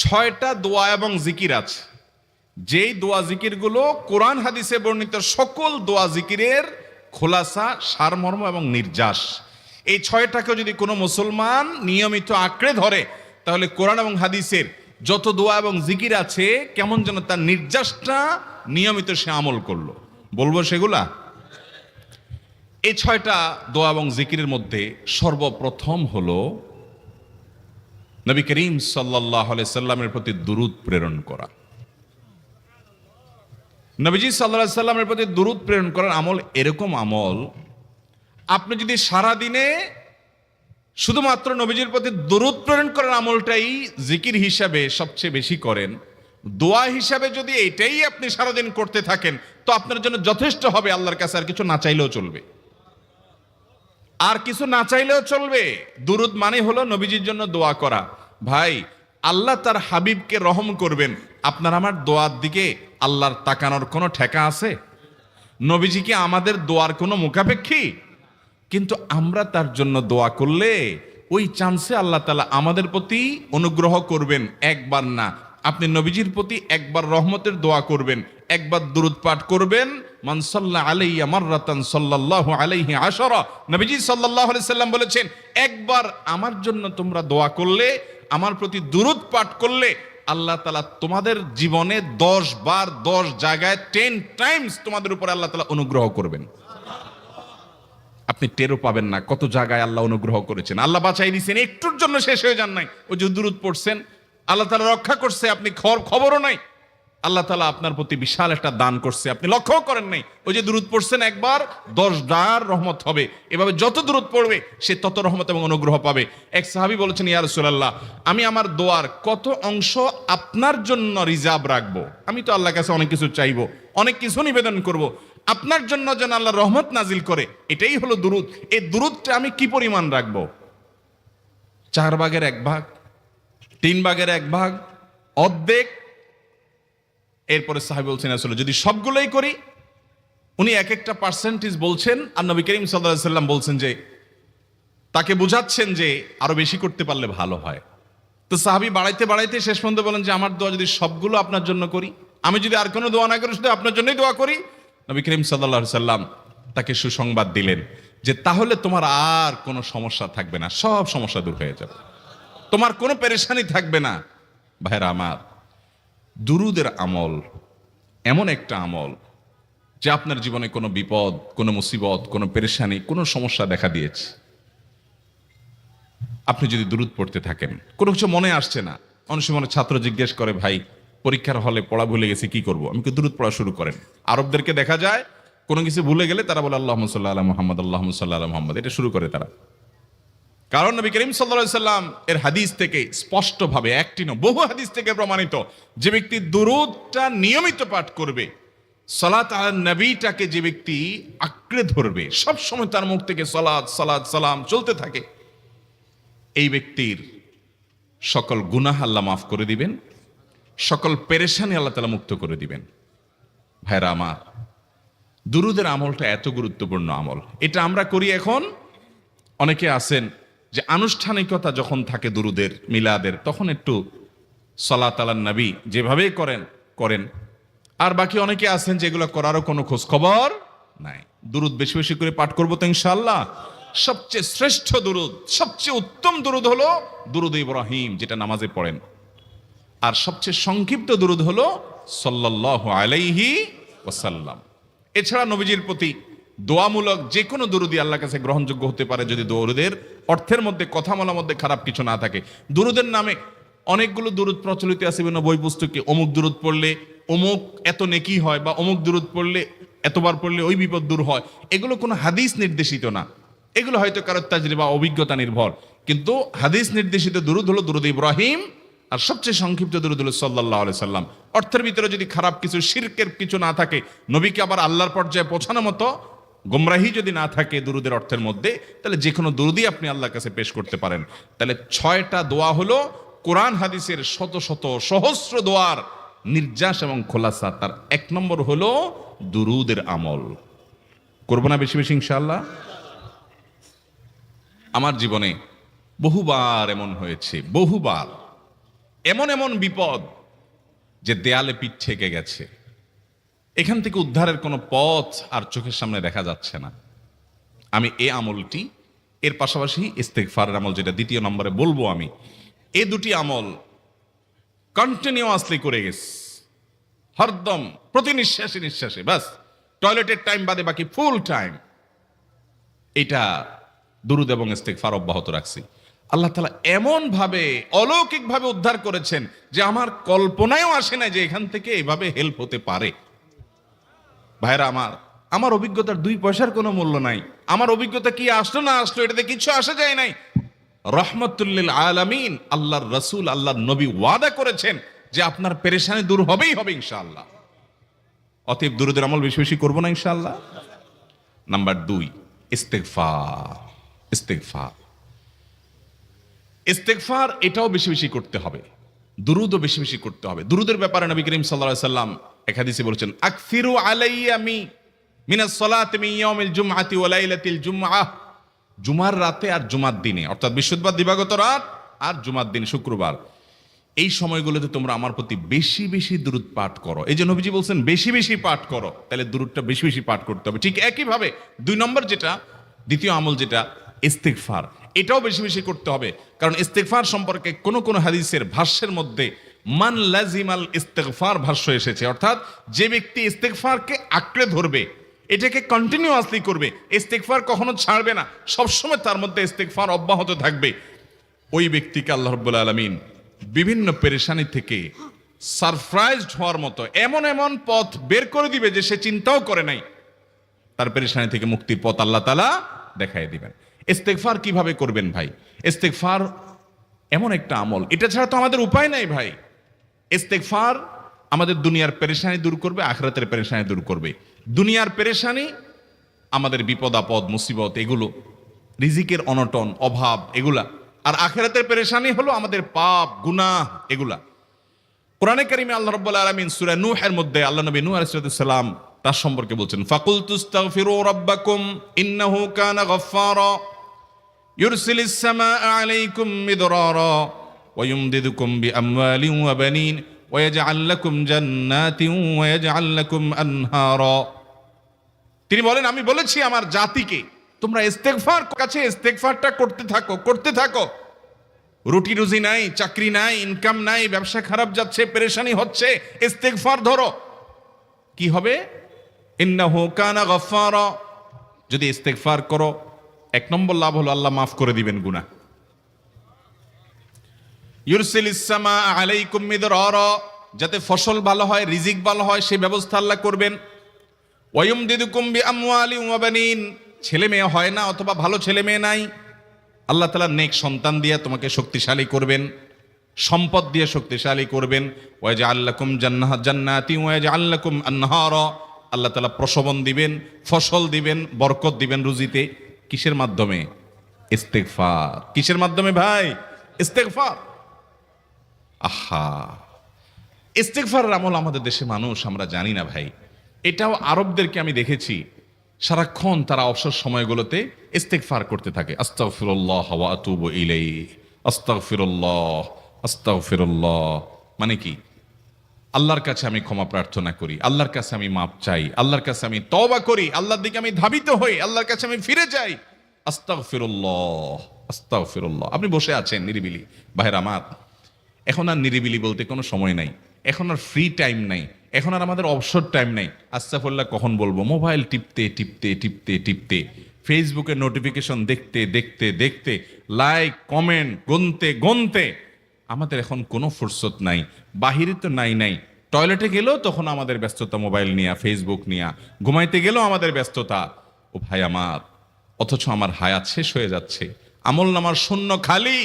6টা দোয়া এবং জিকির আছে, যেই দোয়া জিকিরগুলো কোরআন হাদিসে বর্ণিত সকল দোয়া জিকিরের খোলাসা, সারমর্ম এবং নির্যাস। এই 6টাকে যদি কোনো মুসলমান নিয়মিত আঁকড়ে ধরে, তাহলে কোরআন এবং হাদিসের যত দোয়া এবং জিকির আছে কেমন যেন তার নির্যাসটা নিয়মিত সে আমল করলো। বলবো সেগুলা। এই 6টা দোয়া এবং জিকিরের মধ্যে সর্বপ্রথম হলো নবী করিম সাল্লাল্লাহু আলাইহি সাল্লামের প্রতি দুরূদ প্রেরণ করা। নবীজি সাল্লাল্লাহু আলাইহি সাল্লামের প্রতি দুরূদ প্রেরণ করার আমল এরকম আমল, আপনি যদি সারা দিনে শুধুমাত্র নবীজির প্রতি দুরূদ প্রেরণ করার আমলটাই জিকির হিসাবে সবচেয়ে বেশি করেন, দোয়া হিসাবে যদি এটাই আপনি সারাদিন করতে থাকেন, তো আপনার জন্য যথেষ্ট হবে। আল্লাহর কাছে আর কিছু না চাইলেও চলবে, আর কিছু না চাইলেও চলবে। দুরূদ মানে হলো নবীজির জন্য দোয়া করা। ভাই, আল্লাহ তার হাবিবকে রহম করবেন, আপনার আমার দোয়ার দিকে আল্লাহর তাকানোর কোনো ঠেকা আছে? নবীজি কি আমাদের দোয়ার কোনো মুখাপেক্ষী? কিন্তু আমরা তার জন্য দোয়া করলে ওই চান্সে আল্লাহ তাআলা আমাদের প্রতি অনুগ্রহ করবেন। একবার না, আপনি নবীজির প্রতি একবার রহমতের দোয়া করবেন, একবার দুরূদ পাঠ করবেন। মান সাল্লা আলাইয়া মাররাতান সাল্লাল্লাহু আলাইহি আশারা। নবীজি সাল্লাল্লাহু আলাইহি সাল্লাম বলেছেন, একবার আমার জন্য তোমরা দোয়া করলে, আমার প্রতি দুরূদ পাঠ করলে, আল্লাহ তাআলা তোমাদের জীবনে 10 বার 10 জায়গায় 10 টাইমস তোমাদের উপরে আল্লাহ তাআলা অনুগ্রহ করবেন। আপনি টেরও পাবেন না কত জায়গায় আল্লাহ অনুগ্রহ করেছেন। আল্লাহ বাঁচাই দিয়েছেন, একটুর জন্য শেষ হয়ে যান নাই। ওই যে দুরূদ পড়ছেন, আল্লাহ তাআলা রক্ষা করছে, আপনি খবরও নাই। আল্লাহ তাআলা আপনার প্রতি বিশাল একটা দান করছে, আপনি লক্ষ্যও করেন নাই। ওই যে দুরূদ পড়ছেন একবার, 10 বার রহমত হবে। এভাবে যত দুরূদ পড়বে সে তত রহমত এবং অনুগ্রহ পাবে। এক সাহাবী বলেছেন, ইয়া রাসূলুল্লাহ, আমি আমার দোয়ার কত অংশ আপনার জন্য রিজার্ভ রাখবো? আমি তো আল্লাহর কাছে অনেক কিছু চাইবো, অনেক কিছু নিবেদন করব, আপনার জন্য যেন আল্লাহ রহমত নাজিল করে, এটাই হলো দুরূদ। এই দুরূদটা আমি কি পরিমাণ রাখবো? 4 ভাগের 1 ভাগ, 3 ভাগের 1 ভাগ, অর্ধেক? এরপরে সাহাবী বলছেন, আসলে যদি সবগুলোই করি, উনি এক একটা পার্সেন্টেজ বলছেন, আর নবী করিম সাল্লাল্লাহু আলাইহি সাল্লাম বলছেন যে, তাকে বুঝাচ্ছেন যে আরো বেশি করতে পারলে ভালো হয়। তো সাহাবী বাড়াইতে বাড়াইতে শেষ পর্যন্ত বলেন যে, আমার দোয়া যদি সবগুলো আপনার জন্য করি, আমি যদি আর কোনো দোয়া না করি, শুধু আপনার জন্যই দোয়া করি। নবী করিম সাল্লাল্লাহু আলাইহি সাল্লাম তাকে সুসংবাদ দিলেন যে, তাহলে তোমার আর কোনো সমস্যা থাকবে না, সব সমস্যা দূর হয়ে যাবে, তোমার কোনো পেরেশানি থাকবে না। ভাইরা আমার, দুরূদের আমল এমন একটা আমল যে আপনার জীবনে কোনো বিপদ, কোনো মুসিবত, কোনো পেরেশানি, কোনো সমস্যা দেখা দিয়েছে, আপনি যদি দুরূদ পড়তে থাকেন, কোনো কিছু মনে আসছে না। অনেক সময় ছাত্র জিজ্ঞেস করে, ভাই পরীক্ষার হলে পড়া ভুলে গেছি, কি করব? আমি কি, দুরূদ পড়া শুরু করেন। আরবদেরকে দেখা যায় কোনো কিছু ভুলে গেলে তারা বলে আল্লাহুম্মা সাল্লি আলা মুহাম্মদ, আল্লাহুম্মা সাল্লি আলা মুহাম্মদ, এটা শুরু করে তারা। কারণ নবী করিম সাল্লাল্লাহু আলাইহি সাল্লাম এর হাদিস থেকে স্পষ্টভাবে, একটি নয় বহু হাদিস থেকে প্রমাণিত, যে ব্যক্তি দুরূদটা নিয়মিত পাঠ করবে, সালাত আলা নবীটাকে যে ব্যক্তি আঁকড়ে ধরবে, সব সময় তার মুখ থেকে সালাত সালাত সালাম চলতে থাকে, এই ব্যক্তির সকল গুনাহ আল্লাহ মাফ করে দিবেন, সকল পেরেশানি আল্লাহ তাআলা মুক্ত করে দিবেন। ভাইরা আমার, দুরূদের আমলটা এত গুরুত্বপূর্ণ আমল, এটা আমরা করি এখন। অনেকে আছেন যে আনুষ্ঠানিকতা যখন থাকে দুরূদের, মিলাদের, তখন একটু সালাত আলা নবী যেভাবেই করেন। আর বাকি অনেকে আছেন যেগুলো করারও কোনো খোঁজ খবর নাই। দুরূদ বেশি বেশি করে পাঠ করবো তো ইনশাআল্লাহ। সবচেয়ে শ্রেষ্ঠ দুরূদ, সবচেয়ে উত্তম দুরূদ হলো দুরূদ ইব্রাহিম, যেটা নামাজে পড়েন। আর সবচেয়ে সংক্ষিপ্ত দুরূদ হলো সাল্লাল্লাহু আলাইহি ওয়াসাল্লাম। এছাড়া নবীজির প্রতি দোয়ামূলক যে কোনো দুরূদই আল্লাহর কাছে গ্রহণযোগ্য হতে পারে, যদি দুরূদের অর্থের মধ্যে, কথামালার মধ্যে খারাপ কিছু না থাকে। দুরূদের নামে অনেকগুলো দুরূদ প্রচলিত আছে বিভিন্ন বই পুস্তকে, অমুক দুরূদ পড়লে অমুক এত নেকি হয়, বা অমুক দুরূদ পড়লে এতবার পড়লে ওই বিপদ দূর হয়। এগুলো কোনো হাদিস নির্দেশিত না, এগুলো হয়তো কারো তাজরিবা, অভিজ্ঞতা নির্ভর। কিন্তু হাদিস নির্দেশিত দুরূদ হলো দুরূদ ইব্রাহিম, আর সবচেয়ে সংক্ষিপ্ত দুরূদ হলো সাল্লাল্লাহু আলাইহি সাল্লাম। অর্থের ভিতরে যদি খারাপ কিছু, শিরকের কিছু না থাকে, নবীকে আবার আল্লাহর পর্যায়ে পৌঁছানোর মতো গোমরাহি যদি না থাকে দুরূদের অর্থের মধ্যে, তাহলে যে কোনো দুরূদই আপনি আল্লাহর কাছে পেশ করতে পারেন। তাহলে 6টা দোয়া হলো কোরআন হাদিসের শত শত সহস্র দোয়ার নির্যাস এবং খোলাসা। তার 1 নম্বর হলো দুরূদের আমল। করবো না বেশি বেশি ইনশাআল্লাহ? আমার জীবনে বহুবার এমন হয়েছে, বহুবার এমন এমন বিপদ যে দেয়ালে পিঠ ঠেকে গেছে, এখান থেকে উদ্ধারের কোনো পথ আর চোখের সামনে দেখা যাচ্ছে না। আমি এই আমলটি, এর পাশাপাশি ইস্তেগফারের আমল যেটা দ্বিতীয় নম্বরে বলবো আমি, এই দুটি আমল কন্টিনিউয়াসলি করে গেছে, হরদম প্রতি নিঃশ্বাসে নিঃশ্বাসে, বাস টয়লেটের টাইম বাদে বাকি ফুল টাইম এটা দুরুদ এবং ইস্তেগফার অব্যাহত রাখছি। আল্লাহ তাআলা এমন ভাবে অলৌকিক ভাবে উদ্ধার করেছেন যে আমার কল্পনায়ও আসে না যে এখান থেকে এভাবে হেল্প হতে পারে। ভাইরা আমার অভিজ্ঞতার 2 পয়সার কোনো মূল্য নাই। আমার অভিজ্ঞতা কি আসলো না আসলো এটাতে কিছু আসা যায় নাই। রহমতুল লিল আলামিন আল্লাহর রাসূল আল্লাহর নবী ওয়াদা করেছেন যে আপনার পেরেশানি দূর হবেই হবে ইনশাআল্লাহ। অতএব দুরুদের আমল বেশি বেশি করবো না ইনশাআল্লাহ। নাম্বার 2, ইস্তেগফার। ইস্তেগফার ইস্তেগফার এটাও বেশি বেশি করতে হবে, দুরুদও বেশি বেশি করতে হবে। দুরুদের ব্যাপারে নবী করিম সাল্লাল্লাহু আলাইহি সাল্লাম এক হাদিসে বলেছেন, আকসিরু আলাইয়া মিনাস সালাতি মিন ইয়াউমিল জুমআতি ওয়া লাইলাতিল জুমআহ। জুমার রাতে আর জুমার দিনে, অর্থাৎ বৃহস্পতিবার দিবাগত রাত আর জুমার দিন শুক্রবার, এই সময়গুলোতে তোমরা আমার প্রতি বেশি বেশি দুরুদ পাঠ করো। এই যে নবীজি বলছেন বেশি বেশি পাঠ করো, তাহলে দুরুদটা বেশি বেশি পাঠ করতে হবে। ঠিক একইভাবে 2 নম্বর যেটা, দ্বিতীয় আমল যেটা ইস্তেগফার, এটাও বেশি বেশি করতে হবে। কারণ ইস্তেগফার সম্পর্কে কোন কোন হাদিসের ভাষ্যের মধ্যে মান লাজিমাল ইস্তেগফার ভাষ্য এসেছে, অর্থাৎ যে ব্যক্তি ইস্তেগফারকে আঁকড়ে ধরবে, এটাকে কন্টিনিউয়াসলি করবে, ইস্তেগফার কখনো ছাড়বে না, সবসময় তার মধ্যে ইস্তেগফার অব্যাহত থাকবে, ওই ব্যক্তিকে আল্লাহ রাব্বুল আলামিন বিভিন্ন পেরেশানি থেকে সারপ্রাইজড হওয়ার মতো এমন এমন পথ বের করে দিবে যে সে চিন্তাও করে নাই। তার পেরেশানি থেকে মুক্তির পথ আল্লাহ তাআলা দেখাই দিবেন। ইস্তেগফার কিভাবে করবেন ভাই? ইস্তেগফার এমন একটা আমল, এটা ছাড়া তো আমাদের উপায় নাই ভাই। ইস্তেগফার আমাদের দুনিয়ার পেরেশানি দূর করবে, আখিরাতের পেরেশানি দূর করবে। দুনিয়ার পেরেশানি আমাদের বিপদ আপদ মুসিবত, এগুলো রিজিকের অনটন অভাব এগুলা, আর আখিরাতের পেরেশানি হলো আমাদের পাপ গুনাহ এগুলা। কোরআনে কারিমে আল্লাহ রাব্বুল আলামিন সূরা নূহের মধ্যে আল্লাহ নবী নূহ আলাইহিস সালাম তার সম্পর্কে বলছেন, ফাকুলতুস্তাগফিরু রাব্বাকুম ইন্নাহু কানা গাফফারা ইউরসিলিস সামাআ আলাইকুম মিদরারা ওয়া ইউমদিদুকুম বিআমওয়ালিন ওয়া বানিন ওয়া ইয়াজআল লাকুম জান্নাতিন ওয়া ইয়াজআল লাকুম আনহারা। তিনি বলেন, আমি বলেছি আমার জাতিকে তোমরা ইস্তেগফার কাছে ইস্তেগফারটা করতে থাকো। রুটি রুজি নাই, চাকরি নাই, ইনকাম নাই, ব্যবসা খারাপ যাচ্ছে, পেরেশানি হচ্ছে, ইস্তেগফার ধরো, কি হবে? ইন্নাহু কানা গাফফারা। যদি ইস্তেগফার করো, 1 নম্বর লাভ হলো আল্লাহ মাফ করে দিবেন গুনাহ। ইউরসিলিস সামাআ আলাইকুম মিদরারা, যাতে ফসল ভালো হয়, রিজিক ভালো হয়, সেই ব্যবস্থা আল্লাহ করবেন। ওয়া ইউমদিদুকুম বিআমওয়ালিন ওয়া বানিন, ছেলে মেয়ে হয় না অথবা ভালো ছেলে মেয়ে নাই, আল্লাহ তাআলা নেক সন্তান দিয়ে তোমাকে শক্তিশালী করবেন, সম্পদ দিয়ে শক্তিশালী করবেন। ওয়া ইয়াজআল লাকুম জান্নাতিন ওয়া ইয়াজআল লাকুম আনহারা, আল্লাহ তাআলা প্রসবন দিবেন, ফসল দিবেন, বরকত দিবেন রুজিতে। কিসের মাধ্যমে? ইস্তেগফার। কিসের মাধ্যমে ভাই? ইস্তেগফার। আহা, ইস্তেগফারের আমল আমাদের দেশে মানুষ আমরা জানি না ভাই। এটাও আরবদেরকে আমি দেখেছি সারাক্ষণ তারা অবসর সময়গুলোতে ইস্তেগফার করতে থাকে, আস্তাগফিরুল্লাহ ওয়া আতুবু ইলাইহি, আস্তাগফিরুল্লাহ আস্তাগফিরুল্লাহ। মানে কি? আল্লাহর কাছে আমি ক্ষমা প্রার্থনা করি, আল্লাহর কাছে আমি মাপ চাই, আল্লাহর কাছে আমি তওবা করি, আল্লাহর দিকে আমি ধাবিত হই, আল্লাহর কাছে আমি ফিরে যাই, আস্তাগফিরুল্লাহ আস্তাগফিরুল্লাহ। আপনি বসে আছেন নিরিবিলি, ভাইরা আমার, এখন আর নিরিবিলি বলতে কোনো সময় নাই, এখন আর ফ্রি টাইম নাই, এখন আর আমাদের অবসর টাইম নাই। আস্তাগফিরুল্লাহ কখন বলবো? মোবাইল টিপতে টিপতে টিপতে টিপতে, ফেসবুকের নোটিফিকেশন দেখতে দেখতে দেখতে, লাইক কমেন্ট গুনতে গুনতে আমাদের এখন কোনো ফুরসত নাই। বাহিরে তো নাই, টয়লেটে গেলেও তখন আমাদের ব্যস্ততা মোবাইল নিয়ে, ফেসবুক নিয়ে, ঘুমাইতে গেলেও আমাদের ব্যস্ততা। ও ভাই আমার, অথচ আমার হায়াত শেষ হয়ে যাচ্ছে, আমল নামার শূন্য খালি,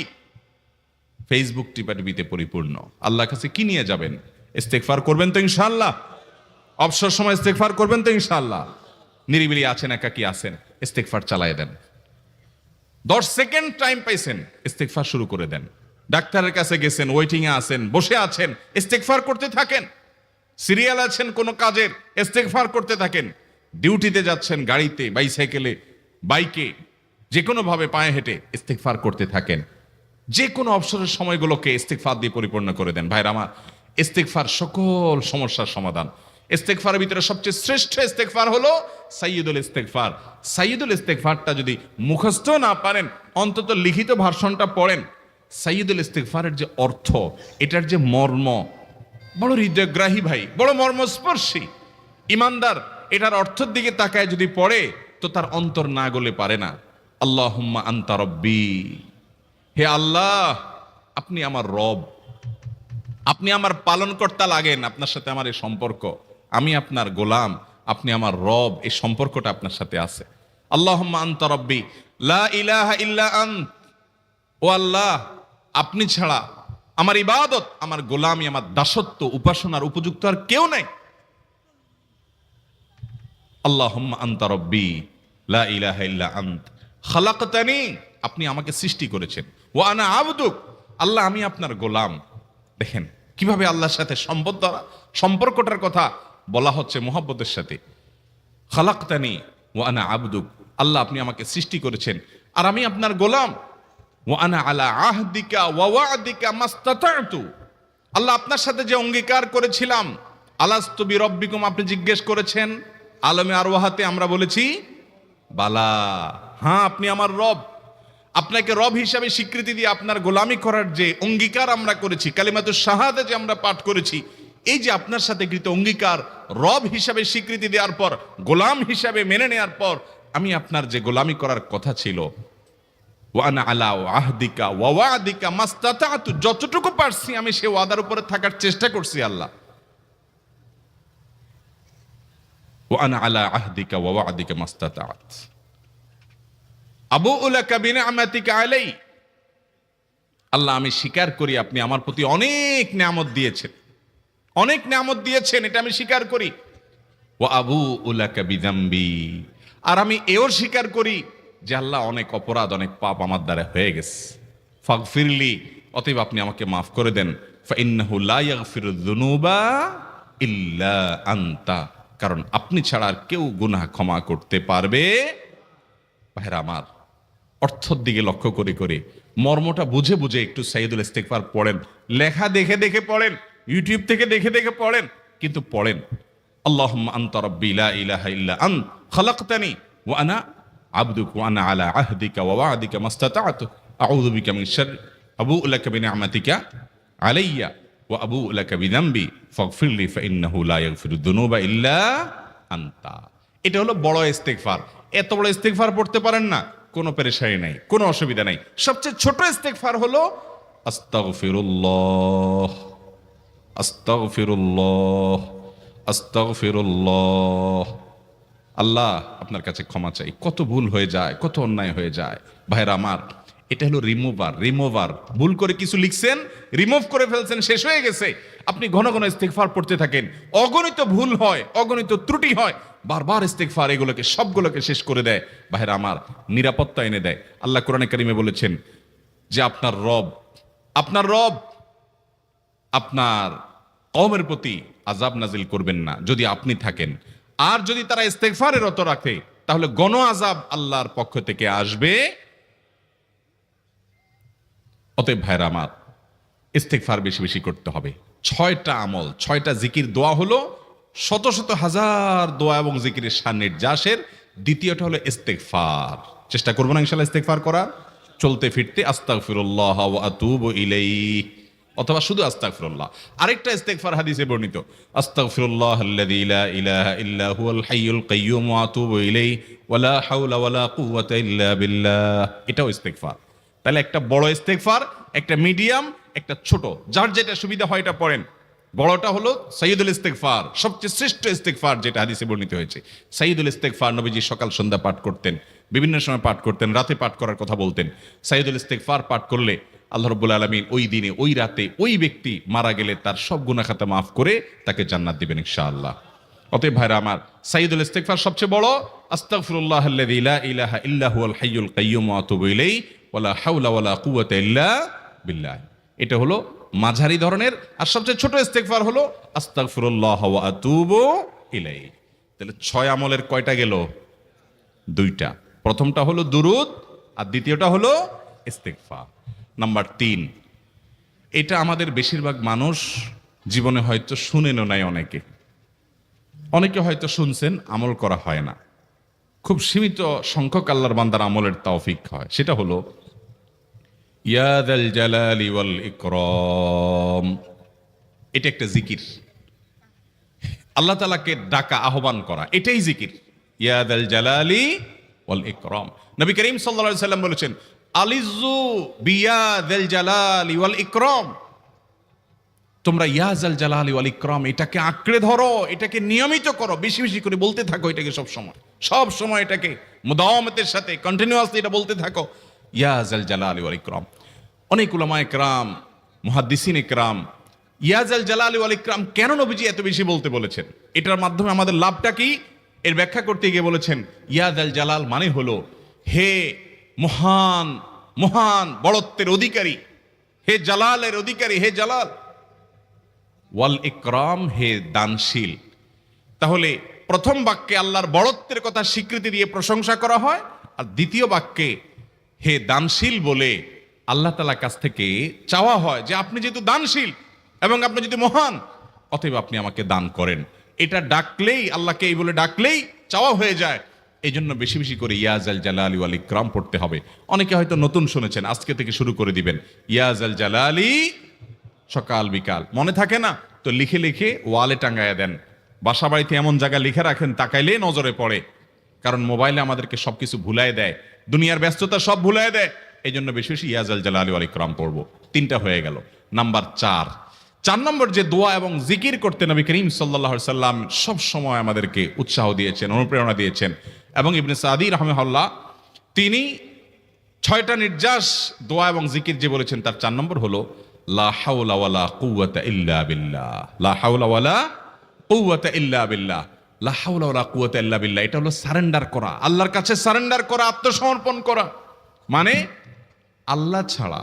ফেসবুক টিপাটিপিতে পরিপূর্ণ। আল্লাহর কাছে কি নিয়ে যাবেন? ইস্তেগফার করবেন তো ইনশাআল্লাহ? অবসর সময় ইস্তেগফার করবেন তো ইনশাআল্লাহ? নিরিবিলি আছেন, একাকী আছেন, ইস্তেগফার চালায় দেন। 10 সেকেন্ড টাইম পাইছেন, ইস্তেগফার শুরু করে দেন। ডাক্তারের কাছে গেছেন, ওয়েটিং এ আছেন, বসে আছেন, ইস্তেগফার করতে থাকেন। সিরিয়াল আছেন কোন কাজের, ইস্তেগফার করতে থাকেন। ডিউটিতে যাচ্ছেন, গাড়িতে, বাইসাইকেলে, বাইকে, যে কোনো ভাবে পায়ে হেঁটে ইস্তেগফার করতে থাকেন। যে কোনো অবসরের সময়গুলোকে ইস্তিগফার দিয়ে পরিপূর্ণ করে দেন। ভাইরা আমার, ইস্তিগফার সকল সমস্যার সমাধান। ইস্তিগফারের ভিতরে সবচেয়ে শ্রেষ্ঠ ইস্তিগফার হলো সাইয়্যিদুল ইস্তিগফার। সাইয়্যিদুল ইস্তিগফারটা যদি মুখস্থ না পারেন, অন্তত লিখিত ভার্সনটা পড়েন। সাইয়্যিদুল ইস্তিগফারের যে অর্থ, এটার যে মর্ম, বড় হৃদয়গ্রাহী ভাই, বড় মর্মস্পর্শী। ইমানদার এটার অর্থের দিকে তাকায় যদি পড়ে, তো তার অন্তর না গলে পারে না। আল্লাহুম্মা আনতা রব্বি, হে আল্লাহ আপনি আমার রব, আপনি আমার পালনকর্তা লাগেন। আপনার সাথে আমার এই সম্পর্ক, আমি আপনার গোলাম, আপনি আমার রব, এই সম্পর্কটা আপনার সাথে আছে। আল্লাহুম্মা আনতা রব্বি লা ইলাহা ইল্লা আন্ত, ও আল্লাহ আপনি ছাড়া আমার ইবাদত, আমার গোলামি, আমার দাসত্ব, উপাসনার উপযুক্ত আর কেউ নাই। আল্লাহুম্মা আনতা রব্বি লা ইলাহা ইল্লা আন্ত খালাকতানি, আপনি আমাকে সৃষ্টি করেছেন। ওয়া আনা আবদুক, আল্লাহ আমি আপনার গোলাম। দেখেন কিভাবে আল্লাহর সাথে সম্পর্কটার কথা বলা হচ্ছে মুহাব্বতের সাথে। খালাকতানি ওয়া আনা আবদুক, আল্লাহ আপনি আমাকে সৃষ্টি করেছেন আর আমি আপনার গোলাম। ওয়া আনা আলা আহদিকা ওয়া ওয়া'দিকা মাস্তাতা'তু, আল্লাহ আপনার সাথে যে অঙ্গীকার করেছিলাম, আলাস্তু বিরব্বিকুম, আপনি জিজ্ঞেস করেছেন, আলমে আরওয়াহাতে আমরা বলেছি বালা, হ্যাঁ আপনি আমার রব। আপনাকে রব হিসাবে স্বীকৃতি দিয়ে আপনার গোলামি করার যে অঙ্গীকার আমরা করেছি, কালিমাতুশ শাহাদা যে আমরা পাঠ করেছি, এই যে আপনার সাথে কৃত অঙ্গীকার, রব হিসাবে স্বীকৃতি দেওয়ার পর, গোলাম হিসাবে মেনে নেওয়ার পর, আমি আপনার যে গোলামি করার কথা ছিল, ওয়া আনা আলা আহদিকা ওয়া ওয়া'দিকা মাস্তাতা'তু, যতটুকু পারছি আমি সে ওয়াদার উপরে থাকার চেষ্টা করছি আল্লাহ। ওয়া আনা আলা আহদিকা ওয়া ওয়া'দিকা মাস্তাতা'ত আবুউ লাকা বিনি'মাতিকা আলাই, আল্লাহ আমি স্বীকার করি আপনি আমার প্রতি অনেক নিয়ামত দিয়েছেন, অনেক নিয়ামত দিয়েছেন, এটা আমি স্বীকার করি। ওয়া আবুউ লাকা বিযামবি, আর আমি এও স্বীকার করি যে আল্লাহ অনেক অপরাধ, অনেক পাপ আমার দ্বারা হয়ে গেছে। ফাগফিরলি, অতএব আপনি আমাকে মাফ করে দেন। ফাইন্নাহু লা ইয়াগফিরুয যুনুবা ইল্লা আনতা, কারণ আপনি ছাড়া আর কেউ গুনাহ ক্ষমা করতে পারবে। ভাইরা আমার, অর্থের দিকে লক্ষ্য করে করে, মর্মটা বুঝে বুঝে একটু সাইয়্যিদুল ইস্তিগফার পড়েন। লেখা দেখে দেখে পড়েন, ইউটিউব থেকে দেখে দেখে পড়েন, কিন্তু পড়েন। আল্লাহুম্মা আনতা রাব্বি লা ইলাহা ইল্লা আন্ত খালাকতানি ওয়া আনা আবদুক ওয়া আনা আলা আহদিকা ওয়া ওয়া'দিকা মাস্তাতা'তু আউযু বিকা মিন শাররি আবুউ লাকা বিনি'মাতিকা আলাইয়া ওয়া আবুউ লাকা বিযামবি ফাগফিরলি ফাইন্নাহু লা ইয়াগফিরুয যুনুবা ইল্লা আনতা। এটা হলো বড় ইস্তিগফার। এত বড় ইস্তিগফার পড়তে পারেন না, কোনো পেরেশানি নাই, কোনো অসুবিধা নাই। সবচেয়ে ছোট ইস্তিগফার হলো আস্তাগফিরুল্লাহ আস্তাগফিরুল্লাহ আস্তাগফিরুল্লাহ। আল্লাহ আপনার কাছে ক্ষমা চাই, কত ভুল হয়ে যায়, কত অন্যায় হয়ে যায়। ভাইরা আমার, এটা হলো রিমুভার। ভুল করে কিছু লিখছেন, রিমুভ করে ফেলছেন, শেষ হয়ে গেছে। আপনি ঘন ঘন ইস্তিগফার পড়তে থাকেন, অগণিত ভুল হয়, অগণিত ত্রুটি হয়, বারবার ইস্তিগফার এগুলোকে সবগুলোকে শেষ করে দেয়। ভাইরা আমার, নিরাপত্তা এনে দেয়। আল্লাহ কোরআনে কারিমে বলেছেন যে আপনার রব আপনার কওমের প্রতি আযাব নাজিল করবেন না যদি আপনি থাকেন। আর যদি তারা ইস্তিগফারে রত রাখে, তাহলে গণ আযাব আল্লাহর পক্ষ থেকে আসবে। অতএব ভাইরা আমার, ইস্তিগফার বেশি বেশি করতে হবে। 6টা আমল, 6টা জিকির, দোয়া হলো শত শত হাজার দোয়া এবং জিকিরের সান্নিধ্যাসের। দ্বিতীয়টা হলো ইস্তিগফার। চেষ্টা করবো না ইনশাআল্লাহ ইস্তিগফার করার, চলতে ফিরতে আস্তাগফিরুল্লাহ ওয়া আতুবু ইলাইহি, অথবা শুধু আস্তাগফিরুল্লাহ। আরেকটা ইস্তিগফার হাদিসে বর্ণিত, আস্তাগফিরুল্লাহ আল্লাযী লা ইলাহা ইল্লা হুয়াল হাইয়ুল কাইয়্যুম ওয়া আতুবু ইলাইহি ওয়া লা হাওলা ওয়া লা কুওয়াতা ইল্লা বিল্লাহ। এটাও ইস্তিগফার। তাহলে একটা বড় ইস্তিগফার, একটা মিডিয়াম, একটা ছোট, যার যেটা সুবিধা হয় এটা পড়েন। বড়টা হলো সাইয়্যিদুল ইস্তিগফার, সবচেয়ে শ্রেষ্ঠ ইস্তিগফার যেটা হাদিসে বর্ণিত হয়েছে। সাইয়্যিদুল ইস্তিগফার নবীজি সকাল সন্ধ্যা পাঠ করতেন, বিভিন্ন সময় পাঠ করতেন, রাতে পাঠ করার কথা বলতেন। সাইয়্যিদুল ইস্তিগফার পাঠ করলে আল্লাহ রাব্বুল আলামিন ওই দিনে, ওই রাতে, ওই ব্যক্তি মারা গেলে তার সব গুনাহ খাতা মাফ করে তাকে জান্নাত দিবেন ইনশাআল্লাহ। অতএব ভাইরা আমার, সাইয়্যিদুল ইস্তিগফার সবচেয়ে বড়, আস্তাগফিরুল্লাহ আল্লাযী লা ইলাহা ইল্লা হুয়াল হাইয়ুল কাইয়্যুম ওয়া আতুবু ইলাইহি ওয়া লা হাওলা ওয়া লা কুওয়াতা ইল্লা বিল্লাহ। এটা হলো মাঝারি ধরনের। আর সবচেয়ে ছোট ইস্তিগফার হলো আস্তাগফিরুল্লাহ ওয়া আতুবু ইলাইহি। তাহলে 6 আমলের কয়টা গেল? 2টা। প্রথমটা হলো দুরূদ আর দ্বিতীয়টা হলো ইস্তিগফার। নাম্বার 3, এটা আমাদের বেশিরভাগ মানুষ জীবনে হয়তো শুনেনও নাই, অনেকে হয়তো শুনছেন, আমল করা হয় না। খুব সীমিত সংখ্যক আল্লাহর বান্দার আমলের তৌফিক হয়। সেটা হলো ইয়া যাল জালালি ওয়াল ইকরাম। এটা একটা জিকির, আল্লাহ তাআলাকে ডাকা, আহ্বান করা, এটাই জিকির। ইয়া যাল জালালি ওয়াল ইকরাম। নবী করিম সাল্লাল্লাহু আলাইহি সাল্লাম বলেছেন, আলিজু বিয়া যাল জালালি ওয়াল ইকরাম। তোমরা ইয়া যাল জালালি ওয়াল ইকরাম এটাকে আঁকড়ে ধরো, এটাকে নিয়মিত করো, বেশি বেশি করে বলতে থাকো এটাকে সব সময় এটাকে মুদাওয়ামাতের সাথে কন্টিনিউয়াসলি এটা বলতে থাকো, ইয়া যাল জালালি ওয়াল ইকরাম। অনেক উলামায়ে কেরাম, মুহাদ্দিসিন ইকরাম ইয়া যাল জালালি ওয়াল ইকরাম কেন নবীজি এত বেশি বলতে বলেছেন, এটার মাধ্যমে আমাদের লাভটা কি, এর ব্যাখ্যা করতে গিয়ে বলেছেন ইয়া যাল জালাল মানে হলো হে মহান, মহান বড়ত্বের অধিকারী, হে জালালের অধিকারী, হে জালাল। ওয়াল ইকরাম হে দানশীল। তাহলে প্রথম বাক্যে আল্লাহর বড়ত্বের কথা স্বীকৃতি দিয়ে প্রশংসা করা হয়, আর দ্বিতীয় বাক্যে হে দানশীল বলে আল্লাহ তাআলার কাছ থেকে চাওয়া হয় যে আপনি যেহেতু দানশীল এবং আপনি যদি মহান, অতএব আপনি আমাকে দান করেন। এটা ডাকলেই, আল্লাহকে এই বলে ডাকলেই চাওয়া হয়ে যায়। এই জন্য বেশি বেশি করে ইয়া যাল জালালি ওয়াল ইকরাম পড়তে হবে। অনেকে হয়তো নতুন শুনেছেন, আজকে থেকে শুরু করে দিবেন ইয়া যাল জালালি, সকাল বিকাল মনে থাকে না তো লিখে লিখে ওয়ালে টাঙ্গায়া দেন। বাসা বাড়িতে এমন জায়গা লিখে রাখেন তাকাইলে নজরে পড়ে, কারণ মোবাইলে আমাদেরকে সবকিছু ভুলাই দেয়, দুনিয়ার ব্যস্ততা সব ভুলাই দেয়। এই জন্য বেশি বেশি ইয়া যাল জালালি ওয়াল ইকরাম পড়বো। 3টা হয়ে গেল। নাম্বার 4 নম্বর যে দোয়া এবং জিকির করতে নবী করিম সাল্লাল্লাহু আলাইহি সাল্লাম সব সময় আমাদেরকে উৎসাহ দিয়েছেন, অনুপ্রেরণা দিয়েছেন। এবং ইবনে সাদি রাহিমাহুল্লাহ তিনি 6টা নির্যাস দোয়া এবং জিকির যে বলেছেন, তার 4 নম্বর হলো লা হাওলা ওয়ালা কুওয়াতা ইল্লা বিল্লাহ। লা হাওলা ওয়ালা কুওয়াতা ইল্লা বিল্লাহ। লা হাওলা ওয়ালা কুওয়াতা ইল্লা বিল্লাহ, এটা হলো সারেন্ডার করা, আল্লাহর কাছে সারেন্ডার করা, আত্মসমর্পণ করা। মানে আল্লাহ ছাড়া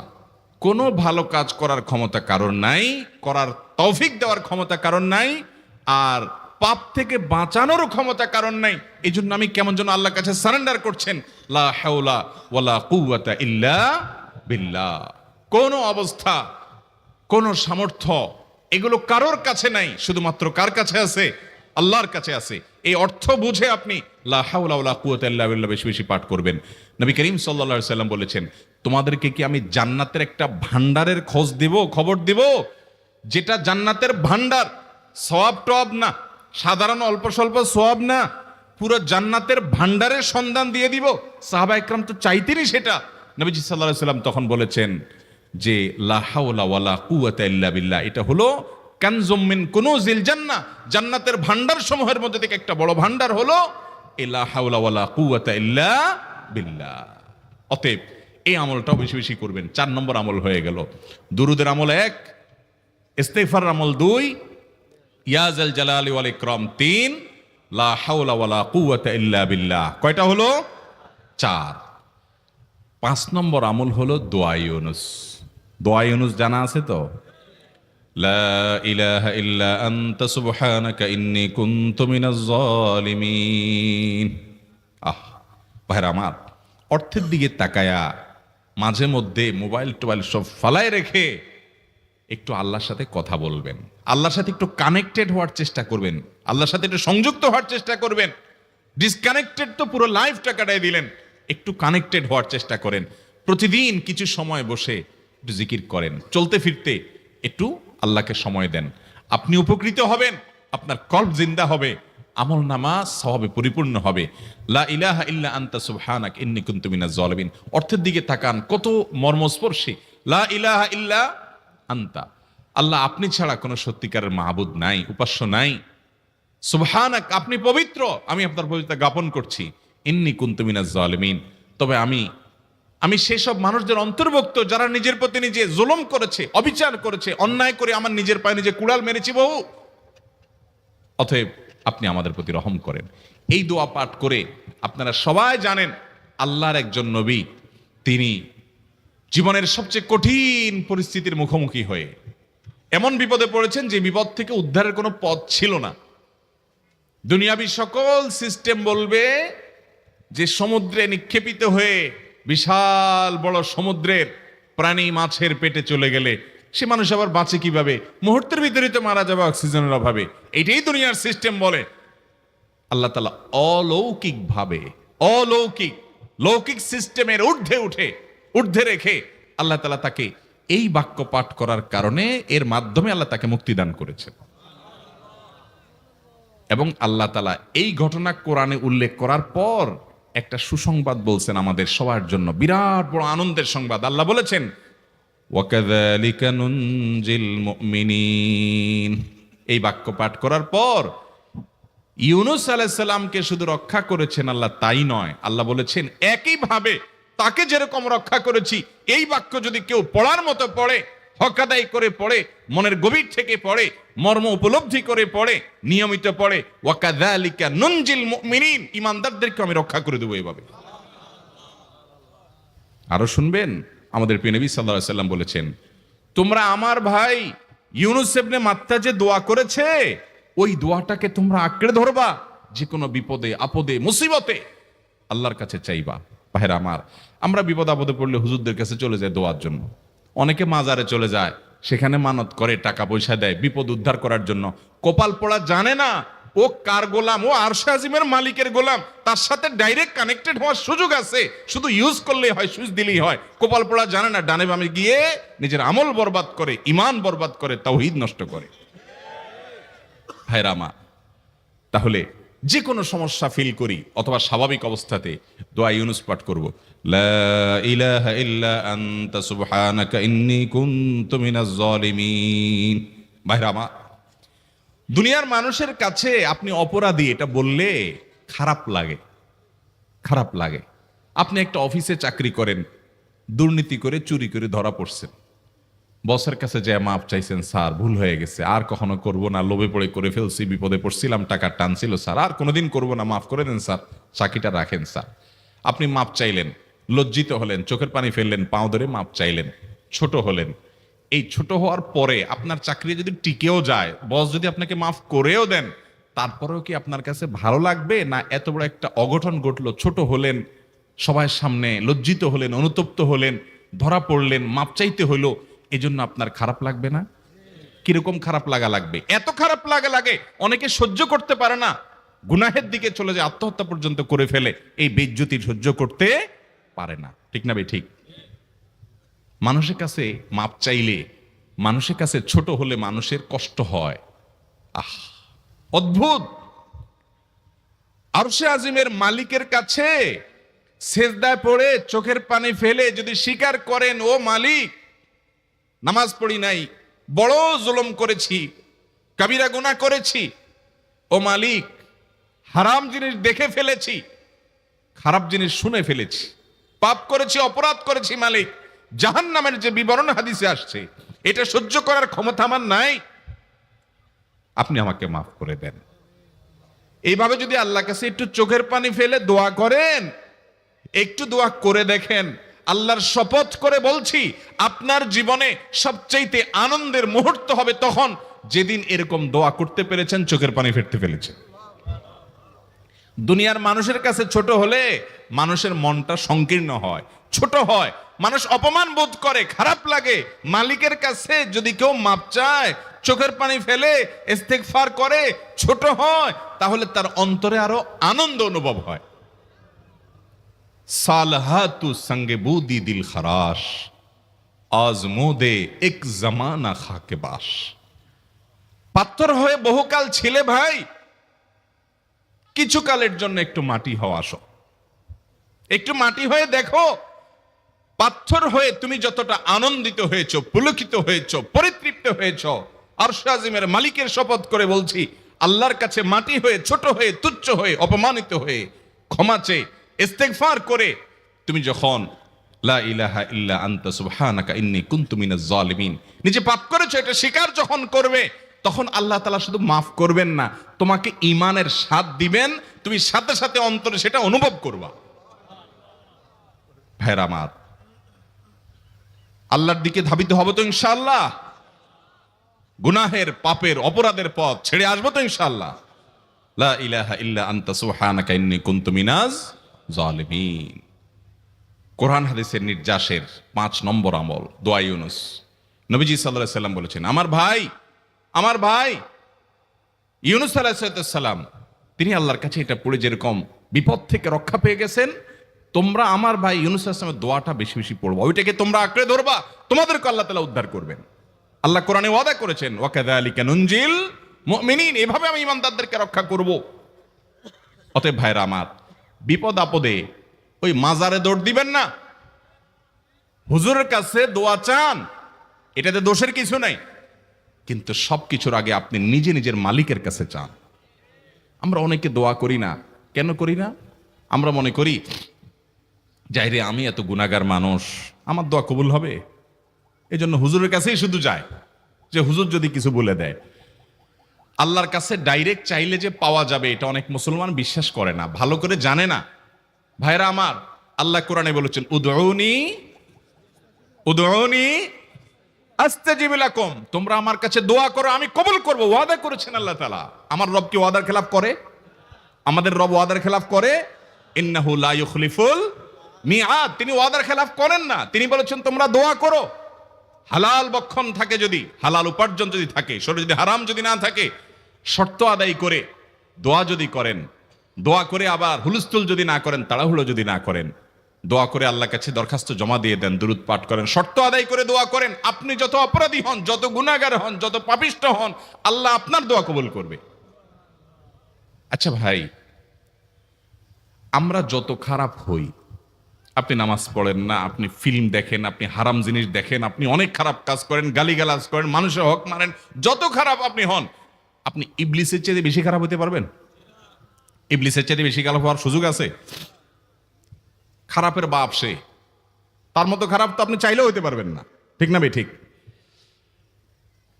কোনো ভালো কাজ করার ক্ষমতা কারণ নাই, করার তৌফিক দেওয়ার ক্ষমতা কারণ নাই, আর পাপ থেকে বাঁচানোরও ক্ষমতা কারণ নাই। এই জন্য আমি কেমন যেন আল্লাহর কাছে সারেন্ডার করছেন, লা হাওলা ওয়ালা কুওয়াতা ইল্লা বিল্লাহ। কোন অবস্থা, কোন সামর্থ্য, এগুলো কারোর কাছে নাই, শুধুমাত্র কার কাছে আছে? আল্লাহর কাছে আছে। এই অর্থ বুঝে আপনি লা হাওলা ওয়ালা কুওয়াতা ইল্লা বিল্লাহ বেশি বেশি পাঠ করবেন। নবী করিম সাল্লাল্লাহু আলাইহি সাল্লাম বলেছেন, তোমাদেরকে কি আমি জান্নাতের একটা ভান্ডারের খবর দিব, যেটা জান্নাতের ভান্ডার, সওয়াব টওয়াব না, সাধারণ অল্প স্বল্প সওয়াব না, পুরো জান্নাতের ভান্ডারের সন্ধান দিয়ে দিব। সাহাবা ইকরাম তো চাইতেনই সেটা। নবীজি সাল্লাল্লাহু আলাইহি সাল্লাম তখন বলেছেন যে লা হাওলা ওয়ালা কুওয়াতা ইল্লা বিল্লাহ, এটা হলো কানজুম মিন কুনুজিল জান্নাহ, জান্নাতের ভান্ডার সমূহের মধ্যে থেকে একটা বড় ভান্ডার হলো লা হাওলা ওয়ালা কুওয়াতা ইল্লা বিল্লাহ। অতএব এই আমলটাও বেশি বেশি করবেন। 4 নম্বর আমল হয়ে গেল। দুরুদের আমল 1, ইস্তিগফার আমল 2, ইয়া যাল জালালি ওয়াল ইকরাম 3, লা হাওলা ওয়ালা কুওয়াতা ইল্লা বিল্লাহ। কয়টা হলো? 4। 5 নম্বর আমল হলো দোয়া ইউনুস। দোয়া ইউনুস জানা আছে তো? লা ইলাহা ইল্লা আনতা সুবহানাকা ইন্নী কুনতু মিনাজ জালিমিন। ভাইরা আমার, অর্থের দিকে তাকায়া মাঝে মধ্যে মোবাইল টোবাইল সব ফালায় রেখে একটু আল্লাহর সাথে কথা বলবেন, আল্লাহর সাথে একটু কানেক্টেড হওয়ার চেষ্টা করবেন, আল্লাহর সাথে একটু সংযুক্ত হওয়ার চেষ্টা করবেন। ডিসকানেক্টেড তো পুরো লাইফটা কাটাই দিলেন, একটু কানেক্টেড হওয়ার চেষ্টা করেন। প্রতিদিন কিছু সময় বসে একটু জিকির করেন, চলতে ফিরতে একটু আল্লাহকে সময় দেন। আপনি উপকৃত হবেন, আপনার কল্ব জিন্দা হবে, আমল নামা সওয়াবে পরিপূর্ণ হবে। লা ইলাহা ইল্লা আনতা সুবহানাক ইন্নী কুনতু মিনাজ জালিমিন। অর্থের দিকে তাকান, কত মর্মস্পর্শী। লা ইলাহা ইল্লা আনতা, আল্লাহ আপনি ছাড়া কোনো সত্যিকারের মাহবুদ নাই, উপাস্য নাই। সুবহানাক, আপনি পবিত্র, আমি আপনার পবিত্রতা জ্ঞাপন করছি। ইন্নী কুনতু মিনাজ জালিমিন, তবে আমি সেসব মানুষদের অন্তর্ভুক্ত যারা নিজের প্রতি নিজে জুলুম করেছে, অবিচার করেছে, অন্যায় করে আমার নিজের পায়ে নিজে কুড়াল মেরেছি বহু। অতএব আপনি আমাদের প্রতি রহম করেন। এই দোয়া পাঠ করে আপনারা সবাই জানেন আল্লাহর একজন নবী, তিনি জীবনের সবচেয়ে কঠিন পরিস্থিতির মুখোমুখি হয়ে এমন বিপদে পড়েছেন যে বিপদ থেকে উদ্ধারের কোনো পথ ছিল না। দুনিয়াবী সকল সিস্টেম বলবে যে সমুদ্রে নিক্ষেপিত হয়ে বিশাল বড় সমুদ্রের প্রাণী মাছের পেটে চলে গেলে সে মানুষ আবার বাঁচে কিভাবে? মুহূর্তের ভিতরে তো মারা যাবে অক্সিজেনের অভাবে। এটাই দুনিয়ার সিস্টেম বলে। আল্লাহ তাআলা অলৌকিক ভাবে, লৌকিক সিস্টেমের ঊর্ধ্বে রেখে আল্লাহ তাআলা তাকে এই বাক্য পাঠ করার কারণে এর মাধ্যমে আল্লাহ তাকে মুক্তি দান করেছেন। এবং আল্লাহ তাআলা এই ঘটনা কোরআনে উল্লেখ করার পর একটা সুসংবাদ বলছেন আমাদের সবার জন্য, বিরাট বড় আনন্দের সংবাদ। আল্লাহ বলেছেন, ওয়াকাযালিকা নুনজিল মুমিনিন। এই বাক্য পাঠ করার পর ইউনূস আলাইহিস সালামকে শুধু রক্ষা করেছেন আল্লাহ তাই নয়, আল্লাহ বলেছেন একইভাবে তাকে যেরকম রক্ষা করেছি, এই বাক্য যদি কেউ পড়ার মতো পড়ে, হক আদায় করে পড়ে, মনের গভীর থেকে পড়ে, মর্ম উপলব্ধি করে পড়ে, নিয়মিত পড়ে, ওয়াকাযালিকা নুনজিল মুমিনিন, ঈমানদারদেরকে আমি রক্ষা করে দেব এইভাবে। আরো শুনবেন, আমাদের প্রিয় নবী সাল্লাল্লাহু আলাইহি ওয়াসাল্লাম বলেছেন, তোমরা আমার ভাই ইউনূস ইবনে মাত্তা যে দোয়া করেছে, ওই দোয়াটাকে তোমরা আঁকড়ে ধরবা, যে কোনো বিপদে আপদে মুসিবতে আল্লাহর কাছে চাইবা। ভাইরা আমার, আমরা বিপদ আপদে পড়লে হুজুরদের কাছে চলে যায় দোয়ার জন্য, অনেকে মাজারে চলে যায়, সেখানে মানত করে, টাকা পয়সা দেয় বিপদ উদ্ধার করার জন্য। কপাল পোড়া জানে না ও কার গোলাম, ও আরশে আজিমের মালিকের গোলাম, তার সাথে ডাইরেক্ট কানেক্টেড হওয়ার সুযোগ আছে, শুধু ইউজ করলেই হয়, সুইচ দিলেই হয়। কপাল পোড়া জানে না, ডানে বামে গিয়ে নিজের আমল বরবাদ করে, ঈমান বরবাদ করে, তাওহীদ নষ্ট করে। ভাইরা আমার, তাহলে যে কোনো সমস্যা ফিল করি অথবা স্বাভাবিক অবস্থাতে দোয়া ইউনূস পাঠ করব, লা ইলাহা ইল্লা আনতা সুবহানাকা ইন্নী কুনতু মিনাজ জালিমিন। ভাইরা আমার, দুনিয়ার মানুষের কাছে আপনি অপরাধী এটা বললে খারাপ লাগে। আপনি একটা অফিসে চাকরি করেন, দুর্নীতি করে চুরি করে ধরা পড়ছেন, বসের কাছে যে মাপ চাইছেন, স্যার ভুল হয়ে গেছে, আর কখনো করব না, লোভে পড়ে করে ফেলছি, বিপদে পড়ছিলাম, টাকা টানছিল স্যার, আর কোনোদিন করব না, মাফ করে দেন স্যার, চাকরিটা রাখেন স্যার। আপনি মাপ চাইলেন, লজ্জিত হলেন, চোখের পানি ফেললেন, পাও ধরে মাপ চাইলেন, ছোট হলেন। এই ছোট হওয়ার পরে আপনার চাকরি যদি টিকেও যায়, বস যদি আপনাকে মাফ করেও দেন, তারপরেও কি আপনার কাছে ভালো লাগবে? না এত বড় একটা অঘটন ঘটলো, ছোট হলেন, সবার সামনে লজ্জিত হলেন, অনুতপ্ত হলেন, ধরা পড়লেন, মাপ চাইতে হলো, এজন্য আপনার খারাপ লাগবে না? কিরকম খারাপ লাগবে? এত খারাপ লাগে অনেকে সহ্য করতে পারে না, গুনাহের দিকে চলে যায়, আত্মহত্যা পর্যন্ত করে ফেলে, এই বেইজ্জতি সহ্য করতে পারে না। ঠিক না ভাই? ঠিক। মানুষের কাছে মাপ চাইলে, মানুষের কাছে ছোট হলে মানুষের কষ্ট হয়। আহ, অদ্ভুত। আরশে আজিমের মালিকের কাছে সেজদায় পড়ে চোখের পানি ফেলে যদি স্বীকার করেন, ও মালিক, নামাজ পড়ি নাই, বড় জুলুম করেছি, কাবিরা গুনাহ করেছি, ও মালিক, হারাম জিনিস দেখে ফেলেছি, খারাপ জিনিস শুনে ফেলেছি, পাপ করেছি, অপরাধ করেছি মালিক, জাহান্নামের যে বিবরণ হাদিসে আসছে, এটা সহ্য করার ক্ষমতা আমার নাই, আপনি আমাকে মাফ করে দেন। এইভাবে যদি আল্লাহর কাছে একটু চোখের পানি ফেলে দোয়া করেন, একটু দোয়া করে দেখেন, আল্লাহর শপথ করে বলছি, আপনার জীবনে সবচাইতে আনন্দের মুহূর্ত হবে তখন যেদিন এরকম দোয়া করতে পেরেছেন, চোখের পানি ফেলতে পেরেছেন। দুনিয়ার মানুষের কাছে ছোট হলে মানুষের মনটা সংকীর্ণ হয়, ছোট হয়, মানুষ অপমান বোধ করে, খারাপ লাগে। মালিকের কাছে যদি কেউ মাপ চায়, চোখের পানি ফেলে, ইস্তেগফার করে, ছোট হয়, তাহলে তার অন্তরে আরো আনন্দ অনুভব হয়। সালহাতু সঙ্গে বুদি দিল খরাশ, আজমুদে এক জামানা খাকে বাস। পাথর হয়ে বহুকাল ছিলে ভাই, কিছু কালের জন্য একটু মাটি হও, আসো, একটু মাটি হয়ে দেখো। পাথর হয়ে তুমি যতটা আনন্দিত হয়েছো, পুলকিত হয়েছো, পরিতৃপ্ত হয়েছো, আরশে আজিমের মালিকের শপথ করে বলছি, আল্লাহর কাছে মাটি হয়ে, ছোট হয়ে, তুচ্ছ হয়ে, অপমানিত হয়ে, ক্ষমা চেয়ে, ইস্তেগফার করে তুমি যখন লা ইলাহা ইল্লা আনতা সুবহানাকা ইন্নী কুনতু মিনাজ জালিমিন, নিজে পাপ করেছো এটা স্বীকার যখন করবে, তখন আল্লাহ তাআলা শুধু মাফ করবেন না, তোমাকে ঈমানের স্বাদ দিবেন, তুমি সাথে সাথে অন্তরে সেটা অনুভব করবা। ভাইরা আমার, আল্লাহর দিকে ধাবিত হব তো ইনশাআল্লাহ, গুনাহের, পাপের, অপরাধের পথ ছেড়ে আসবো তো ইনশাআল্লাহ। লা ইলাহা ইল্লা আনতা সুবহানাকা ইন্নী কুনতু মিনাজ জালিমিন। কোরআন হাদিসের নির্যাসের 5 নম্বর আমল দোয়া ইউনুস। নবীজি সাল্লাল্লাহু আলাইহি সাল্লাম বলেছেন, আমার ভাই ইউনুস আলাইহিস সালাম তিনি আল্লাহর কাছে এটা পড়ে যেরকম বিপদ থেকে রক্ষা পেয়ে গেছেন, তোমরা আমার ভাই ইউনুস আলাইহিস সালামের দোয়াটা বেশি বেশি পড়বা, ওইটাকে তোমরা আঁকড়ে ধরবা, তোমাদেরকে আল্লাহ তাআলা উদ্ধার করবেন। আল্লাহ কোরআনে ওয়াদা করেছেন, ওয়া কাযালিকা নুনজিল মুমিনিন, এভাবে আমি ঈমানদারদেরকে রক্ষা করব। অতএব ভাইরা আমার, বিপদ আপদে ওই মাজারে দৌড় দিবেন না, হুজুরের কাছে দোয়া চান, এটাতে দোষের কিছু নাই, কিন্তু সবকিছুর আগে আপনি নিজে নিজের মালিকের কাছে চান। আমরা অনেকে দোয়া করি না, কেন করি না? আমরা মনে করি যাই রে, আমি এত গুনাহগার মানুষ, আমার দোয়া কবুল হবে, এই জন্য হুজুরের কাছেই শুধু যায়, যে হুজুর যদি কিছু বলে দেয়। আল্লাহর কাছে ডাইরেক্ট চাইলে যে পাওয়া যাবে, এটা অনেক মুসলমান বিশ্বাস করে না, ভালো করে জানে না। ভাইরা আমার, আল্লাহ কোরআনে বলেছেন, উদউনি আস্তাজিব লাকুম, তোমরা আমার কাছে দোয়া করো, আমি কবুল করব, ওয়াদা করেছেন আল্লাহ তাআলা। আমার রব কি ওয়াদার খেলাফ করে? আমাদের রব ওয়াদার খেলাফ করে? ইন্নাহু লা ইউখলিফুল মিআদ, তিনি ওয়াদার খেলাফ করেন না। তিনি বলেছেন তোমরা দোয়া করো, হালাল বক্ষণ থাকে, যদি হালাল উপার্জন যদি থাকে, শরীরে যদি হারাম যদি না থাকে, শর্ত আদায় করে দোয়া যদি করেন, দোয়া করে আবার হুলস্থুল যদি না করেন, তাড়াহুড়ো যদি না করেন, দোয়া করে আল্লাহর কাছে দরখাস্ত জমা দিয়ে দেন, দুরূদ পাঠ করেন, শর্ত আদায় করে দোয়া করেন, আপনি যত অপরাধী হন, যত গুনাহগার হন, যত পাপিষ্ঠ হন, আল্লাহ আপনার দোয়া কবুল করবে। আচ্ছা ভাই, আমরা যত খারাপ হই, আপনি নামাজ পড়েন না, আপনি ফিল্ম দেখেন, আপনি হারাম জিনিস দেখেন, আপনি অনেক খারাপ কাজ করেন, গালিগালাজ করেন, মানুষের হক মারেন, যত খারাপ আপনি হন, আপনি ইবলিসের চেয়ে বেশি খারাপ হতে পারবেন? ইবলিসের চেয়ে বেশি খারাপ হওয়ার সুযোগ আছে? খারাপের বাপ সে, তার মতো খারাপ তো আপনি চাইলেও হতে পারবেন না, ঠিক না ভাই? ঠিক।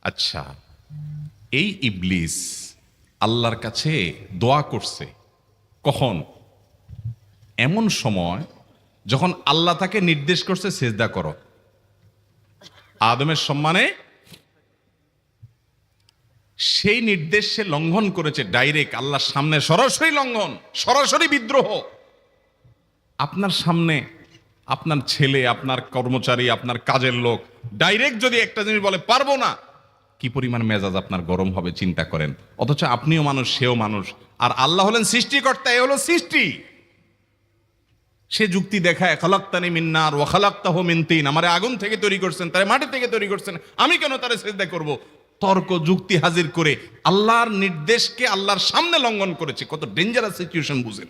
আচ্ছা, এই ইবলিস আল্লাহর কাছে দোয়া করছে কখন? এমন সময় যখন আল্লাহ তাকে নির্দেশ করছে সিজদা করো, আদমের সম্মানে। সেই নির্দেশ সে লঙ্ঘন করেছে, ডাইরেক্ট আল্লাহর সামনে সরাসরি লঙ্ঘন, সরাসরি বিদ্রোহ। আপনার সামনে আপনার ছেলে, আপনার কর্মচারী, আপনার কাজের লোক ডাইরেক্ট যদি একটা জিনিস বলে পারবো না, কি পরিমাণ মেজাজ আপনার গরম হবে চিন্তা করেন। অথচ আপনিও মানুষ, সেও মানুষ, আর আল্লাহ হলেন সৃষ্টিকর্তা, এ হলো সৃষ্টি। সে যুক্তি দেখায়, খালাক্তানি মিন নার ওয়া খালাক্তাহু মিন তিন, আমারে আগুন থেকে তৈরি করছেন, তারে মাটি থেকে তৈরি করছেন, আমি কেন তারে সিজদা করব? তর্ক যুক্তি হাজির করে আল্লাহর নির্দেশকে আল্লাহর সামনে লঙ্ঘন করেছে। কত ডেঞ্জারাস সিচুয়েশন বুঝেন,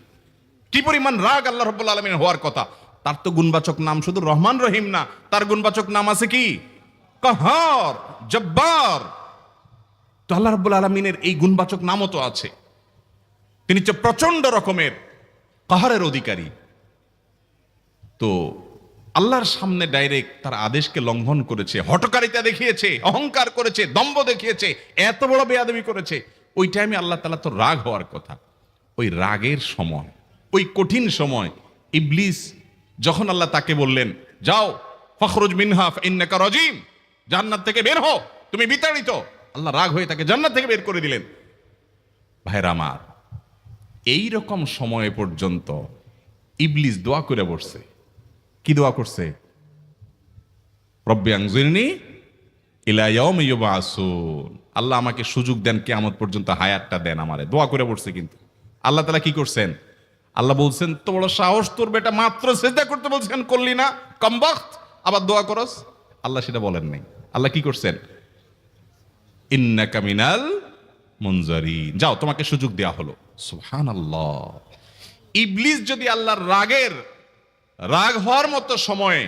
কি পরিমাণ রাগ আল্লাহ রাব্বুল আলামিন হওয়ার কথা। তার তো গুণবাচক নাম শুধু রহমান রহিম না, তার গুণবাচক নাম আছে কি? কাহার, জব্বার। তো আল্লাহ রাব্বুল আলামিনের এই গুণবাচক নামও তো আছে, তিনি তো প্রচন্ড রকমের কাহারের অধিকারী। তো আল্লাহর সামনে ডাইরেক্ট তার আদেশকে লঙ্ঘন করেছে, হঠকারিতা দেখিয়েছে, অহংকার করেছে, দম্ভ দেখিয়েছে, এত বড় বেয়াদবি করেছে। ওই টাইমে আল্লাহ তাআলা তো রাগ হওয়ার কথা। ওই রাগের সময়, ওই কঠিন সময় ইবলিস যখন আল্লাহ তাকে বললেন, যাও ফখরুজ মিনহা ফাইন্নাকা রাজিম, জান্নাত থেকে বের হও, তুমি বিতাড়িত, আল্লাহ রাগ হয়ে তাকে জান্নাত থেকে বের করে দিলেন। ভাইরা আমার, এই রকম সময় পর্যন্ত ইবলিস দোয়া করে বসছে। কি দোয়া করছে? রব্বি আনজিরনি ইলা ইয়াউমি ইউবআসুন, আল্লাহ আমাকে সুযোগ দেন, কিয়ামত পর্যন্ত হায়াতটা দেন আমারে, দোয়া করে বসছে। কিন্তু আল্লাহ তাআলা কি করছেন? আল্লাহ বলছেন, তো বড় সাহস তোর, বেটা মাত্র সিজদা করতে বলছেন, করলি না, কমবখত, আবার দোয়া করস। আল্লাহ সেটা বলেন নাই। আল্লাহ কি করছেন? ইন্নাকা মিনাল মুনজারিন, যাও তোমাকে সুযোগ দেয়া হলো। সুবহানাল্লাহ। ইবলিস যদি আল্লাহর রাগ হওয়ার মতো সময়ে,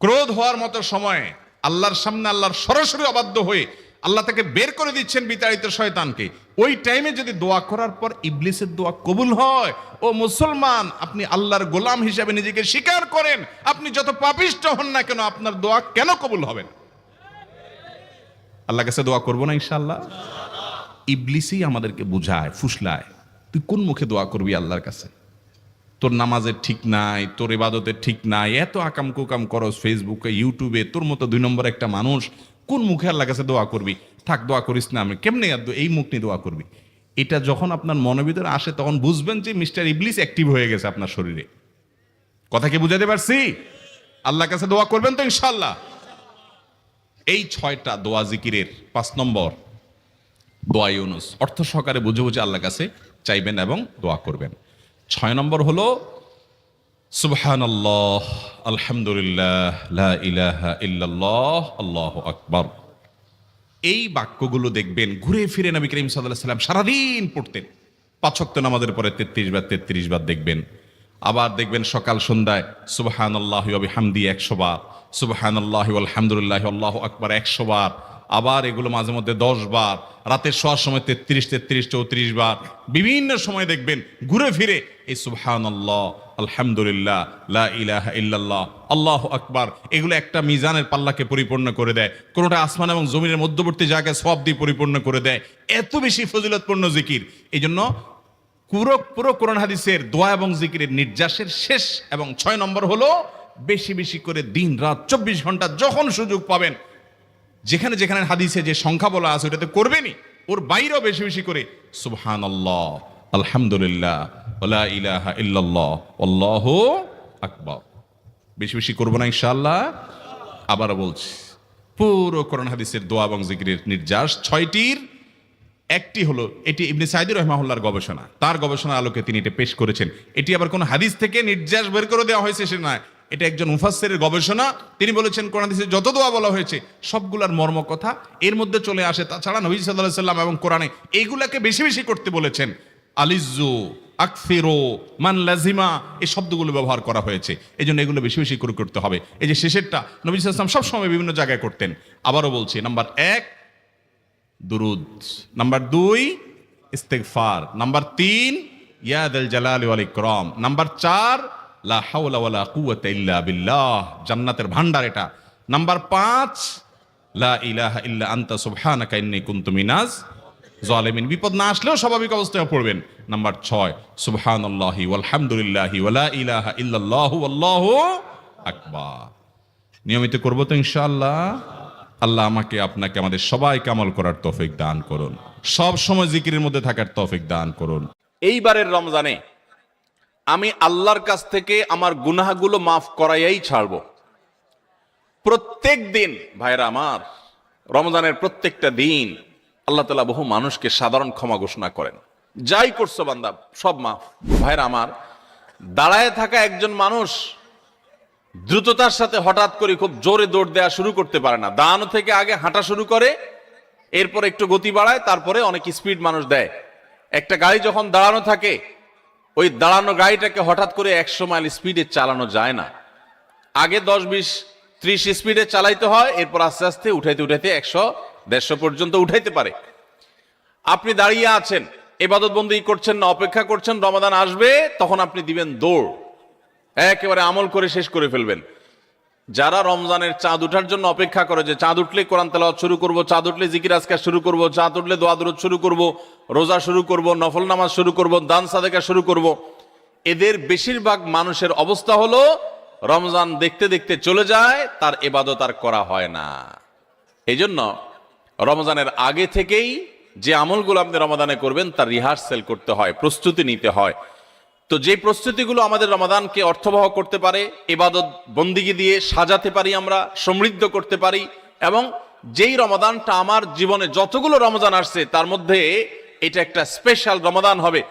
ক্রোধ হওয়ার মতো সময়ে আল্লাহর সামনে আল্লাহর সরাসরি অবাধ্য হয়ে আল্লাহ তাকে বের করে দিচ্ছেন, বিতাড়িত শয়তানকে, ওই টাইমে যদি দোয়া করার পর ইবলিসের দোয়া কবুল হয়, ও মুসলমান, আপনি আল্লাহর গোলাম হিসেবে নিজেকে স্বীকার করেন, আপনি যত পাপিষ্ঠ হন না কেন, আপনার দোয়া কেন কবুল হবে না? আল্লাহর কাছে দোয়া করবো না ইনশাআল্লাহ? ইবলিসই আমাদেরকে বুঝায়, ফুসলায়, তুই কোন মুখে দোয়া করবি আল্লাহর কাছে? তোর নামাজের ঠিক নাই, তোর ইবাদতের ঠিক নাই, এত আকাম কুকাম করস ফেসবুকে, ইউটিউবে, তোর মতো 2 নম্বর একটা মানুষ, কোন মুখে আল্লাহর কাছে দোয়া করবি? থাক, দোয়া করিস না, আমি কেমনে এই মুখ নিয়ে দোয়া করবি? এটা যখন আপনার মনের ভিতরে আসে, তখন বুঝবেন যে মিস্টার ইবলিস অ্যাক্টিভ হয়ে গেছে আপনার শরীরে। কথা কি বুঝাতে পারছি? আল্লাহর কাছে দোয়া করবেন তো ইনশাআল্লাহ। এই 6টা দোয়া জিকিরের 5 নম্বর দোয়া ইউনুস, অর্থ সহকারে বুঝে বুঝে আল্লাহর কাছে চাইবেন এবং দোয়া করবেন। 6 নম্বর হলো সুবহানাল্লাহ, আলহামদুলিল্লাহ, লা ইলাহা ইল্লাল্লাহ, আল্লাহু আকবার। এই বাক্যগুলো দেখবেন ঘুরে ফিরে নবী করিম সাল্লাল্লাহু আলাইহি সাল্লাম সারাদিন পড়তেন। 5 ওয়াক্ত নামাজের পরে 33 বার দেখবেন। আবার দেখবেন সকাল সন্ধ্যায় সুবহানাল্লাহি ওয়া বিহামদি 100 বার, সুবহানাল্লাহি ওয়াল হামদুলিল্লাহি আল্লাহু আকবার 100 বার। আবার এগুলো মাঝে মধ্যে 10 বার, রাতের শোয়ার সময় 33, 34 বার। বিভিন্ন সময় দেখবেন ঘুরে ফিরে এই সুবহানাল্লাহ, আলহামদুলিল্লাহ, লা ইলাহা ইল্লাল্লাহ, আল্লাহু আকবার, এগুলো একটা মিজানের পাল্লাকে পরিপূর্ণ করে দেয়। কোনোটা আসমান এবং জমিনের মধ্যবর্তী জায়গায় সওয়াব দিয়ে পরিপূর্ণ করে দেয়। এত বেশি ফজিলতপূর্ণ জিকির। এই জন্য পুরো কোরআন হাদিসের দোয়া এবং জিকিরের নির্যাসের শেষ এবং 6 নম্বর হলো বেশি বেশি করে দিন রাত 24 ঘন্টা যখন সুযোগ পাবেন, যেখানে যেখানে হাদিসে যে সংখ্যা বলা আছে ওটাতে করবেনই, ওর বাইরেও বেশি বেশি করে সুবহানাল্লাহ, আলহামদুলিল্লাহ, ওয়া ইলাহা ইল্লাল্লাহ, আল্লাহু আকবার বেশি বেশি করব না ইনশাআল্লাহ। আবারও বলছি, পুরো কোরআন হাদিসের দোয়া এবং জিকিরের নির্যাস 6টির একটি হলো, এটি ইবনে সাঈদী রাহিমাহুল্লাহর গবেষণা, তার গবেষণার আলোকে তিনি এটা পেশ করেছেন। এটি আবার কোন হাদিস থেকে নির্যাস বের করে দেওয়া হয়েছে সে নয়, এটা একজন মুফাসসিরের গবেষণা। তিনি বলেছেন কোরআন হাদিসে যত দোয়া বলা হয়েছে সবগুলার মর্ম কথা এর মধ্যে চলে আসে। তাছাড়া নবী সাল্লাল্লাহু আলাইহি সাল্লাম এবং কোরআনে এইগুলাকে বেশি বেশি করতে বলেছেন। আলিজ্জু, আকসিরু, মান লাজিমা, এই শব্দগুলো ব্যবহার করা হয়েছে। এই জন্য এগুলো বেশি বেশি করে করতে হবে। এই যে শেষেরটা নবী সাল্লাল্লাহু আলাইহি ওয়াসাল্লাম সবসময় বিভিন্ন জায়গায় করতেন। আবারও বলছি, নাম্বার 1 দুরুদ, নাম্বার 2 ইস্তিগফার, নাম্বার 3 ইয়া যাল জালালি ওয়াল ইকরাম, নাম্বার 4 লা হাওলা ওয়ালা কুওয়াতা ইল্লা বিল্লাহ, জান্নাতের ভান্ডার এটা, নাম্বার 5 লা ইলাহা ইল্লা আনতা সুবহানাকা ইন্নী কুনতু মিনাজ জালিমিন, বিপদ না আসলেও স্বাভাবিক অবস্থায় পড়বেন। নাম্বার 6 সুবহানাল্লাহি ওয়াল হামদুলিল্লাহি ওয়া লা ইলাহা ইল্লাল্লাহু আল্লাহু আকবার। নিয়মিত করব তো ইনশাআল্লাহ। আল্লাহ আমাকে আপনাকে আমাদের সবাইকে আমল করার তৌফিক দান করুন, সব সময় জিকিরের মধ্যে থাকার তৌফিক দান করুন। এইবারের রমজানে আমি আল্লাহর কাছ থেকে আমার গুনাহগুলো মাফ করাইয়াই ছাড়ব। প্রত্যেক দিন ভাইরা আমার, রমজানের প্রত্যেকটা দিন আল্লাহ তাআলা বহু মানুষকে সাধারণ ক্ষমা ঘোষণা করেন। যাই করছো বান্দা সব মাফ। ভাইরা আমার, দাঁড়ায় থাকা একজন মানুষ দ্রুততার সাথে হঠাৎ করে খুব জোরে দৌড় দেওয়া শুরু করতে পারে না। দাঁড়ানো থেকে আগে হাঁটা শুরু করে, এরপর একটু গতি বাড়ায়, তারপরে অনেক স্পিড মানুষ দেয়। একটা গাড়ি যখন দাঁড়ানো থাকে, ওই দাঁড়ানো গাড়িটাকে হঠাৎ করে 100 মাইল স্পিডে চালানো যায় না। আগে 10, 20, 30 স্পিডে চালাইতে হয়, এরপর আস্তে আস্তে উঠাইতে উঠাইতে 100, 150 পর্যন্ত উঠাইতে পারে। আপনি দাঁড়িয়ে আছেন, ইবাদত বন্দেগী করছেন না, অপেক্ষা করছেন রমাদান আসবে, তখন আপনি দিবেন দৌড়, একেবারে আমল করে শেষ করে ফেলবেন। যারা রমজানের চাঁদ উঠার জন্য অপেক্ষা করে, যে চাঁদ উঠলে কোরআন তেলাওয়াত শুরু করব, চাঁদ উঠলে জিকির আজকার শুরু করব, চাঁদ উঠলে দোয়া দরুদ শুরু করব, রোজা শুরু করব, নফল নামাজ শুরু করব, দান সাদেকা শুরু করব, এদের বেশিরভাগ মানুষের অবস্থা হলো রমজান দেখতে দেখতে চলে যায়, তার ইবাদত আর করা হয় না। এই জন্য রমজানের আগে থেকেই যে আমলগুলো আপনি রমাদানে করবেন তার রিহার্সেল করতে হয়, প্রস্তুতি নিতে হয়। তো যে প্রস্তুতিগুলো আমাদের রমাদানকে অর্থবহ করতে পারে, ইবাদত বন্দিগি দিয়ে সাজাতে পারি, আমরা সমৃদ্ধ করতে পারি, এবং যেই রমাদানটা আমার জীবনে যতগুলো রমজান আসছে তার মধ্যে এটা একটা স্পেশাল রমাদান হবে,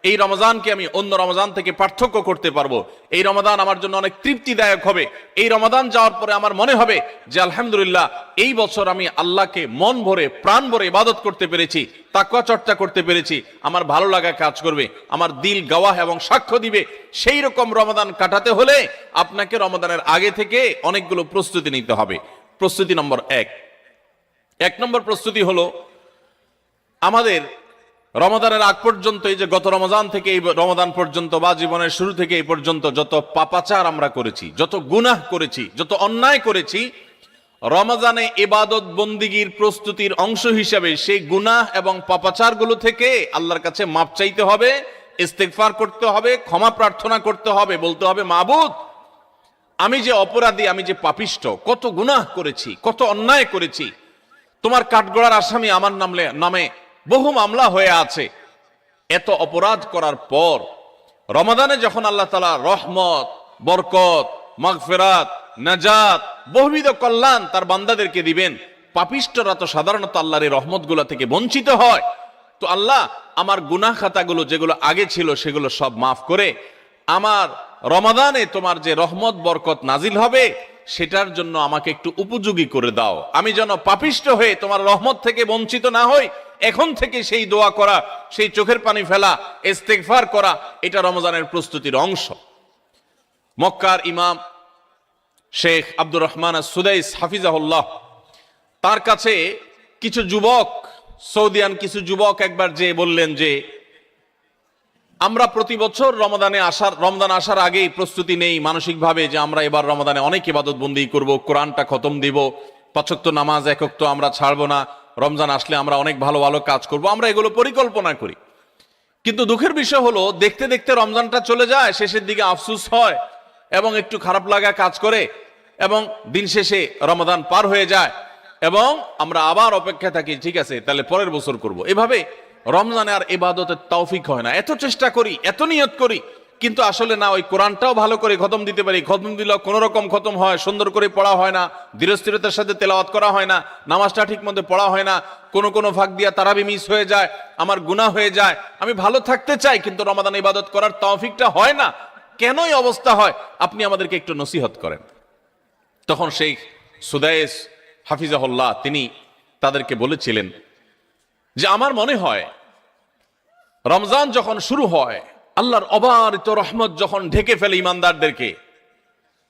এই রমজানকে আমি অন্য রমজান থেকে পার্থক্য করতে পারবো, এই রমাদান আমার জন্য অনেক তৃপ্তিদায়ক হবে, এই রমাদান যাওয়ার পরে আমার মনে হবে যে আলহামদুলিল্লাহ এই বছর আমি আল্লাহকে মন ভরে প্রাণ ভরে ইবাদত করতে পেরেছি, তাকওয়া চর্চা করতে পেরেছি, আমার ভালো লাগা কাজ করবে, আমার দিল গাওয়াহ এবং সাক্ষ্য দিবে। সেই রকম রমাদান কাটাতে হলে আপনাকে রমাদানের আগে থেকে অনেকগুলো প্রস্তুতি নিতে হবে। প্রস্তুতি নম্বর 1 নম্বর প্রস্তুতি হলো আমাদের রমাদানের আগ পর্যন্ত, এই যে গত রমজান থেকে এই রমাদান পর্যন্ত বা জীবনের শুরু থেকে এই পর্যন্ত যত পাপাচার আমরা করেছি, যত গুনাহ করেছি, যত অন্যায় করেছি, রমজানে ইবাদত বন্দিগির প্রস্তুতির অংশ হিসেবে সেই গুনাহ এবং পাপাচারগুলো থেকে আল্লাহর কাছে মাপ চাইতে হবে, ইস্তেগফার করতে হবে, ক্ষমা প্রার্থনা করতে হবে, বলতে হবে মাবুদ আমি যে অপরাধী, আমি যে পাপিষ্ঠ, কত গুনাহ করেছি, কত অন্যায় করেছি, তোমার কাঠগড়ার আসামি আমার নামে বহু মামলা হয়ে আছে। এত অপরাধ করার পর রমাদানে যখন আল্লাহ তাআলা রহমত, বরকত, মাগফিরাত, নাজাত, বহুবিধ কল্যাণ তার বান্দাদেরকে দিবেন। পাপিষ্ঠরা তো সাধারণত আল্লাহর এই রহমতগুলো থেকে বঞ্চিত হয়। তো আল্লাহ আমার গুনাহ খাতাগুলো যেগুলো আগে ছিল সেগুলো সব মাফ করে আমার রমাদানে তোমার যে রহমত বরকত নাজিল হবে সেটার জন্য আমাকে একটু উপযোগী করে দাও, আমি যেন পাপিষ্ঠ হয়ে তোমার রহমত থেকে বঞ্চিত না হই। এখন থেকে সেই দোয়া করা, সেই চোখের পানি ফেলা, ইস্তেগফার করা, এটা রমজানের প্রস্তুতির অংশ। মক্কার ইমাম শেখ আব্দুর রহমান আস-সুদাইস হাফিজাহুল্লাহ, তার কাছে কিছু যুবক, সৌদিয়ান কিছু যুবক একবার যে বললেন যে আমরা প্রতি বছর রমজান আসার আগেই প্রস্তুতি নেই মানসিকভাবে যে আমরা এবার রমাদানে অনেক ইবাদত বন্দি করব, কোরআনটা খতম দিব, ৫ ওয়াক্ত নামাজ ১ ওয়াক্ত আমরা ছাড়বো না, রমজান আসলে আমরা অনেক ভালো ভালো কাজ করব, আমরা এগুলো পরিকল্পনা করি। কিন্তু দুঃখের বিষয় হলো দেখতে দেখতে রমজানটা চলে যায়, শেষের দিকে আফসোস হয় এবং একটু খারাপ লাগা কাজ করে এবং দিন শেষে রমাদান পার হয়ে যায় এবং আমরা আবার অপেক্ষা থাকি, ঠিক আছে তাহলে পরের বছর করব। এভাবে রমজানে আর ইবাদতের তৌফিক হয় না। এত চেষ্টা করি, এত নিয়ত করি, কিন্তু আসলে না ওই কোরআনটাও ভালো করে খতম দিতে পারি, খতম দিলেও কোন রকম খতম হয়, সুন্দর করে পড়া হয় না, ধীরস্থিরতার সাথে তেলাওয়াত করা হয় না, নামাজটা ঠিক মতো পড়া হয় না, কোনো ভাগ দিয়া তারাবি মিস হয়ে যায়, আমার গুনাহ হয়ে যায়। আমি ভালো থাকতে চাই কিন্তু রমাদান ইবাদত করার তৌফিকটা হয় না। কেন এই অবস্থা হয় আপনি আমাদেরকে একটু নসিহত করেন। তখন শেখ সুদাইস হাফিজাহুল্লাহ তিনি তাদেরকে বলেছিলেন যে আমার মনে হয় রমজান যখন শুরু হয়, আল্লাহর অবারিত রহমত যখন ঢেকে ফেলে ইমানদারদেরকে,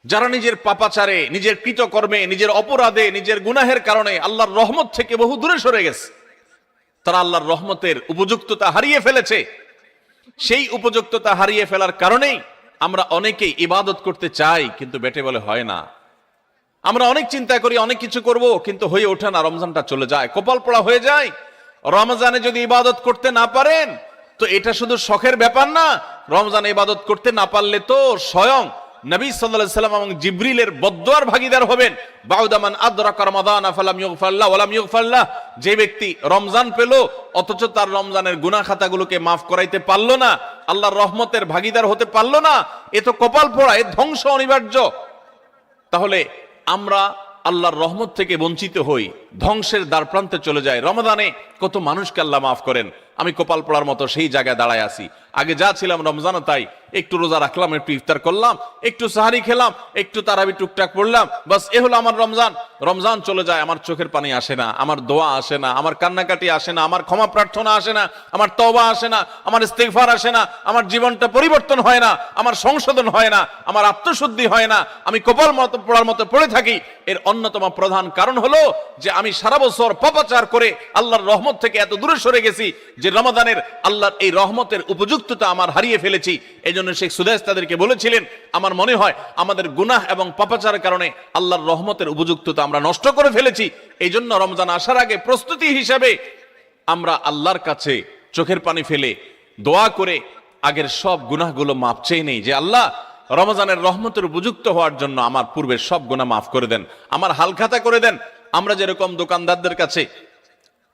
যারা নিজের পাপাচারে, নিজের কৃতকর্মে, নিজের অপরাধে, নিজের গুনাহের কারণে আল্লাহর রহমত থেকে বহু দূরে সরে গেছে, তারা আল্লাহর রহমতের উপযুক্ততা হারিয়ে ফেলেছে। সেই উপযুক্ততা হারিয়ে ফেলার কারণেই আমরা অনেকেই ইবাদত করতে চাই কিন্তু বেটে বলে হয় না। আমরা অনেক চিন্তা করি, অনেক কিছু করব, কিন্তু হয়ে ওঠে না, রমজানটা চলে যায়, কপাল পোড়া হয়ে যায়। রমজানে যদি ইবাদত করতে না পারেন তো এটা শুধু শখের ব্যাপার না, রমজানে ইবাদত করতে না পারলে তো স্বয়ং নবী সাল্লাল্লাহু আলাইহি সাল্লাম এবং জিবরিলের বদদুয়ার ভাগীদার হবেন। বাউদা মান আদরাকা রমাদানা ফালাম ইগফারলাহ ওয়ালাম ইগফারলাহ, যে ব্যক্তি রমজান পেল অথচ তার রমজানের গুনাহ খাতাগুলোকে মাফ করাইতে পারলো না, আল্লাহর রহমতের ভাগীদার হতে পারলো না, এ তো কপাল পোড়া, এ ধ্বংস অনিবার্য। তাহলে আমরা আল্লাহর রহমত থেকে বঞ্চিত হই, ধ্বংসের দ্বার প্রান্তে চলে যায়। রমাদানে কত মানুষকে আল্লাহ মাফ করেন, আমি কপাল পোড়ার মতো সেই জায়গায় দাঁড়ায় আছি। আগে যা ছিলাম রমজানও তাই, একটু রোজা রাখলাম, একটু ইফতার করলাম, একটু সাহারি খেলাম, একটু তারাবি টুকটাক পড়লাম, বাস এ হলো আমার রমজান। রমজান চলে যায়, আমার চোখের পানি আসে না, আমার দোয়া আসে না, আমার কান্নাকাটি আসে না, আমার ক্ষমা প্রার্থনা আসে না, আমার তওবা আসে না, আমার ইস্তেগফার আসে না, আমার জীবনটা পরিবর্তন হয় না, আমার সংশোধন হয় না, আমার আত্মশুদ্ধি হয় না, আমি কপাল মতো পোড়ার মতো পড়ে থাকি। এর অন্যতম প্রধান কারণ হলো যে আমি সারা বছর পাপাচার করে আল্লাহর রহমত থেকে এত দূরে সরে গেছি যে রমাদানের আল্লাহর এই রহমতের উপযুক্ততা আমার হারিয়ে ফেলেছি। এই জন্য শেখ সুদাইস তাদেরকে বলেছিলেন আমার মনে হয় আমাদের গুনাহ এবং পাপাচারের কারণে আল্লাহর রহমতের উপযুক্ততা আমরা নষ্ট করে ফেলেছি। এই জন্য রমজান আসার আগে প্রস্তুতি হিসাবে আমরা আল্লাহর কাছে চোখের পানি ফেলে দোয়া করে আগের সব গুনাহগুলো মাপ চেয়ে নেই যে আল্লাহ রমজানের রহমতের উপযুক্ত হওয়ার জন্য আমার পূর্বের সব গুনাহ মাফ করে দেন, আমার হালখাতা করে দেন। আমরা যেরকম দোকানদারদের কাছে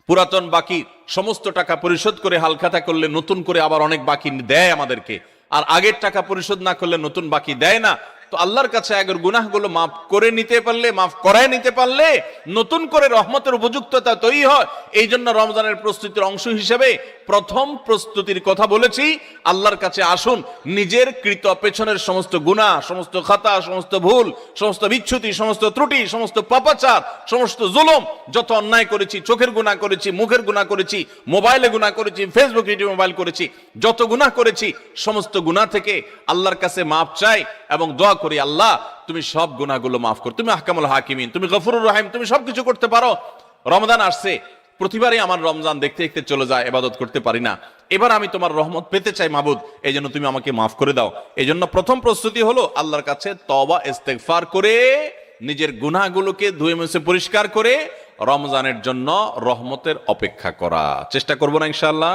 পুরাতন বাকি সমস্ত টাকা পরিশোধ করে হালখাতা করলে নতুন করে আবার অনেক বাকি দেয় আমাদেরকে, আর আগের টাকা পরিশোধ না করলে নতুন বাকি দেয় না, তো আল্লাহর কাছে আগের গুনাহগুলো মাফ করে নিতে পারলে, মাফ করায় নিতে পারলে নতুন করে রহমতের উপযুক্ততা তৈরি হয়। এই জন্য রমজানের প্রস্তুতির অংশ হিসেবে প্রথম প্রস্তুতির কথা বলেছি, আল্লাহর কাছে আসুন, নিজের কৃত পেছনের সমস্ত গুনাহ, সমস্ত খাতা, সমস্ত ভুল, সমস্ত বিচ্যুতি, সমস্ত ত্রুটি, সমস্ত পাপাচার, সমস্ত জুলুম, যত অন্যায় করেছি, চোখের গুনাহ করেছি, মুখের গুনাহ করেছি, মোবাইলে গুনাহ করেছি, ফেসবুক ইউটিউব মোবাইল করেছি, যত গুনাহ করেছি সমস্ত গুনাহ থেকে আল্লাহর কাছে মাফ চাই এবং দোয়া করি আল্লাহ তুমি সব গুনাহগুলো মাফ করো, তুমি আহকামুল হাকিমিন, তুমি গফুরুর রহিম, তুমি সবকিছু করতে পারো। রমজান আসছে, প্রতিবারই আমার রমজান দেখতে দেখতে চলে যায়, ইবাদত করতে পারি না, এবার আমি তোমার রহমত পেতে চাই মাবুদ, এই জন্য তুমি আমাকে মাফ করে দাও। এই জন্য প্রথম প্রস্তুতি হলো আল্লাহর কাছে তওবা ইস্তেগফার করে নিজের গুনাহগুলোকে ধুয়ে মুছে পরিষ্কার করে রমজানের জন্য রহমতের অপেক্ষা করা চেষ্টা করব না ইনশাআল্লাহ।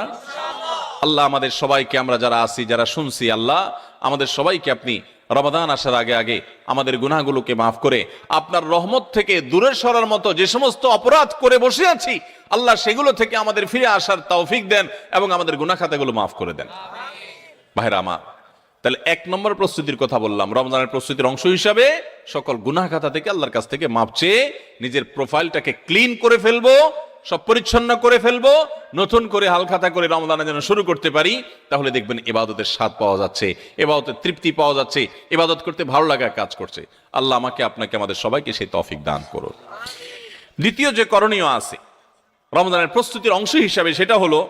আল্লাহ আমাদের সবাইকে, আমরা যারা আছি, যারা শুনছি, আল্লাহ আমাদের সবাইকে আপনি রমাদান আসার আগে আগে আমাদের গুনাহগুলোকে মাফ করে আপনার রহমত থেকে দূরে সরার মতো যে সমস্ত অপরাধ করে বসে আছি আল্লাহ সেগুলো থেকে আমাদের ফিরে আসার তৌফিক দেন এবং আমাদের গুনাহ খাতাগুলো মাফ করে দেন। ভাইরা আমার, তাহলে 1 নম্বর প্রস্তুতির কথা বললাম, রমজানের প্রস্তুতির অংশ হিসাবে সকল গুনাহ খাতা থেকে আল্লাহর কাছ থেকে মাপ চেয়ে নিজের প্রোফাইলটাকে ক্লিন করে ফেলবো, সব পরিচ্ছন্ন করে ফেলবো, নতুন করে হালখাতা করে রমজানের জন্য শুরু করতে পারি। তাহলে দেখবেন ইবাদতের স্বাদ পাওয়া যাচ্ছে, ইবাদতের তৃপ্তি পাওয়া যাচ্ছে, ইবাদত করতে ভালো লাগা কাজ করছে। আল্লাহ আমাকে আপনাকে আমাদের সবাইকে সেই তৌফিক দান করুন। দ্বিতীয় যে করণীয় আছে রমজানের প্রস্তুতির অংশ হিসাবে, সেটা হলো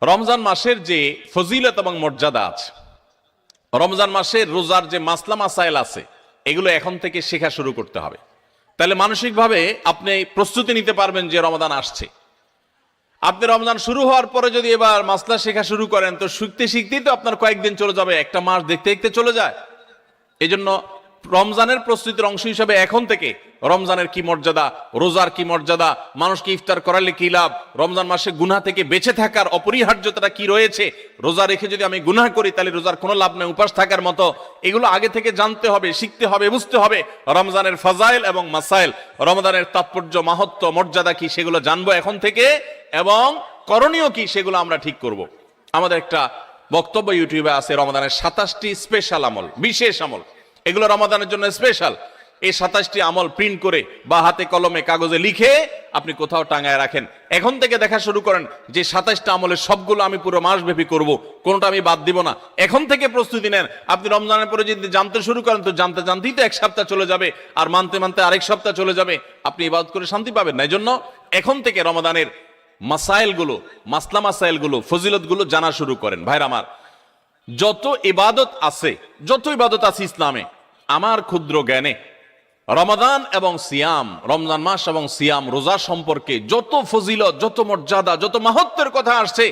রমজান মাসের যে ফজিলত এবং মর্যাদা আছে, রমজান মাসের রোজার যে মাসলা মাসাইল আছে, এগুলো এখন থেকে শেখা শুরু করতে হবে। তাহলে মানসিকভাবে আপনি প্রস্তুতি নিতে পারবেন যে রমজান আসছে। আপনি রমজান শুরু হওয়ার পরে যদি এবার মাসলা শেখা শুরু করেন, তো শিখতে শিখতেই তো আপনার কয়েকদিন চলে যাবে, একটা মাস দেখতে দেখতে চলে যায়। এই জন্য রমজানের প্রস্তুতির অংশ হিসাবে এখন থেকে রমজানের কি মর্যাদা, রোজার কি মর্যাদা, মানুষকে ইফতার করালে কি লাভ, রমজান মাসে গুনাহ থেকে বেঁচে থাকার অপরিহার্যতা কি রয়েছে, রোজা রেখে যদি আমি গুনাহ করি তাহলে রোজার কোনো লাভ নেই, উপাস থাকার মতো, এগুলো আগে থেকে জানতে হবে, শিখতে হবে, বুঝতে হবে। রমজানের ফাজাইল এবং মাসাইল, রমজানের তাৎপর্য, মাহাত্ম্য, মর্যাদা কি, সেগুলো জানবো এখন থেকে, এবং করণীয় কি সেগুলো আমরা ঠিক করব। আমাদের একটা বক্তব্য ইউটিউবে আছে, রমজানের 27টি স্পেশাল আমল, বিশেষ আমল, এগুলো রমাদানের জন্য স্পেশাল। এই 27টি আমল প্রিন্ট করে বা হাতে কলমে কাগজে লিখে আপনি কোথাও টাঙায় রাখেন। এখন থেকে দেখা শুরু করেন যে 27টা আমলের সবগুলো আমি পুরো মাসব্যাপী করব, কোনটা আমি বাদ দিব না। এখন থেকে প্রস্তুতি নেন। আপনি রমজানের পরে যদি জানতে শুরু করেন, তো জানতে জানতেই তো 1 সপ্তাহ চলে যাবে, আর মানতে মানতে আরেক সপ্তাহ চলে যাবে, আপনি ইবাদত করে শান্তি পাবেন না। এই জন্য এখন থেকে রমাদানের মাসাইলগুলো, মাসলা মাসাইলগুলো, ফজিলতগুলো জানা শুরু করেন। ভাইরা আমার, যত ইবাদত আছে ইসলামে, আমার ক্ষুদ্র জ্ঞানে রমাদান এবং সিয়াম, রমজান মাস এবং সিয়াম, রোজা সম্পর্কে যত ফজিলত, যত মর্যাদা, যত মাহাত্ম্যের কথা আসছে,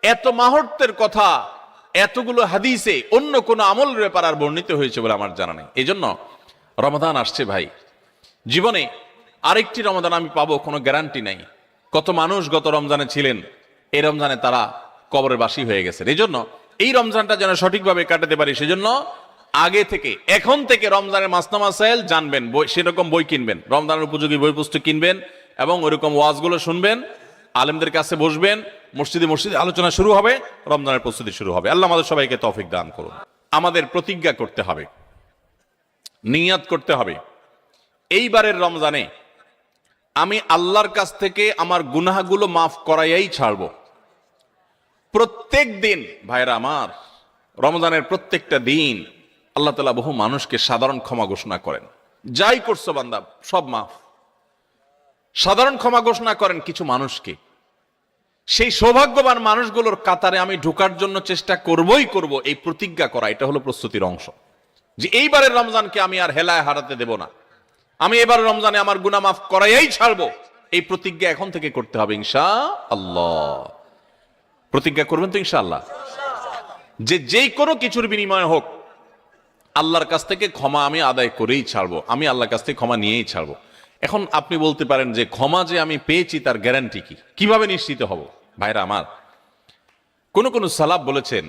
এত মাহাত্ম্যের কথা এতগুলো হাদিসে অন্য কোন আমলের ব্যাপার আর বর্ণিত হয়েছে বলে আমার জানা নেই। এই জন্য রমাদান আসছে ভাই, জীবনে আরেকটি রমাদান আমি পাবো কোনো গ্যারান্টি নাই। কত মানুষ গত রমজানে ছিলেন, এই রমজানে তারা কবরের বাসী হয়ে গেছে। এই জন্য এই রমজানটা যেন সঠিকভাবে কাটাতে পারি, সেজন্য আগে থেকে, এখন থেকে রমজানের মাসলা মাসাইল জানবেন, সেরকম বই কিনবেন, রমজানের উপযোগী বই পুস্তক কিনবেন, এবং ওইরকম ওয়াজগুলো শুনবেন, আলেমদের কাছে বসবেন, মসজিদে মসজিদে আলোচনা শুরু হবে, রমজানের প্রস্তুতি শুরু হবে। আল্লাহ আমাদের সবাইকে তৌফিক দান করুন। আমাদের প্রতিজ্ঞা করতে হবে, নিয়াত করতে হবে, এইবারের রমজানে আমি আল্লাহর কাছ থেকে আমার গুনাহগুলো মাফ করাইয়াই ছাড়বো। প্রত্যেক দিন, ভাইরা আমার, রমজানের প্রত্যেকটা দিন আল্লাহ তাআলা বহু মানুষকে সাধারণ ক্ষমা ঘোষণা করেন। যাই করছো বান্দা সব মাফ, সাধারণ ক্ষমা ঘোষণা করেন কিছু মানুষকে। সেই সৌভাগ্যবান মানুষগুলোর কাতারে আমি ঢোকার জন্য চেষ্টা করবই করব। এই প্রতিজ্ঞা করা, এটা হলো প্রস্তুতির অংশ, যে এইবারের রমজানকে আমি আর হেলায় হারাতে দেব না, আমি এবার রমজানে আমার গুনাহ মাফ করাইয়াই ছাড়বো। এই প্রতিজ্ঞা এখন থেকে করতে হবে ইনশাআল্লাহ। প্রতিজ্ঞা করবেন তো ইনশাআল্লাহ, যে যেই কোনো কিছুর বিনিময় হোক আল্লাহর কাছ থেকে ক্ষমা আমি আদায় করেই ছাড়বো, আমি আল্লাহর কাছ থেকে ক্ষমা নিয়েই ছাড়বো। এখন আপনি বলতে পারেন যে ক্ষমা যে আমি পেয়েছি তার গ্যারান্টি কি, কিভাবে নিশ্চিত হব? ভাইরা আমার, কোন কোন সালাফ বলেছেন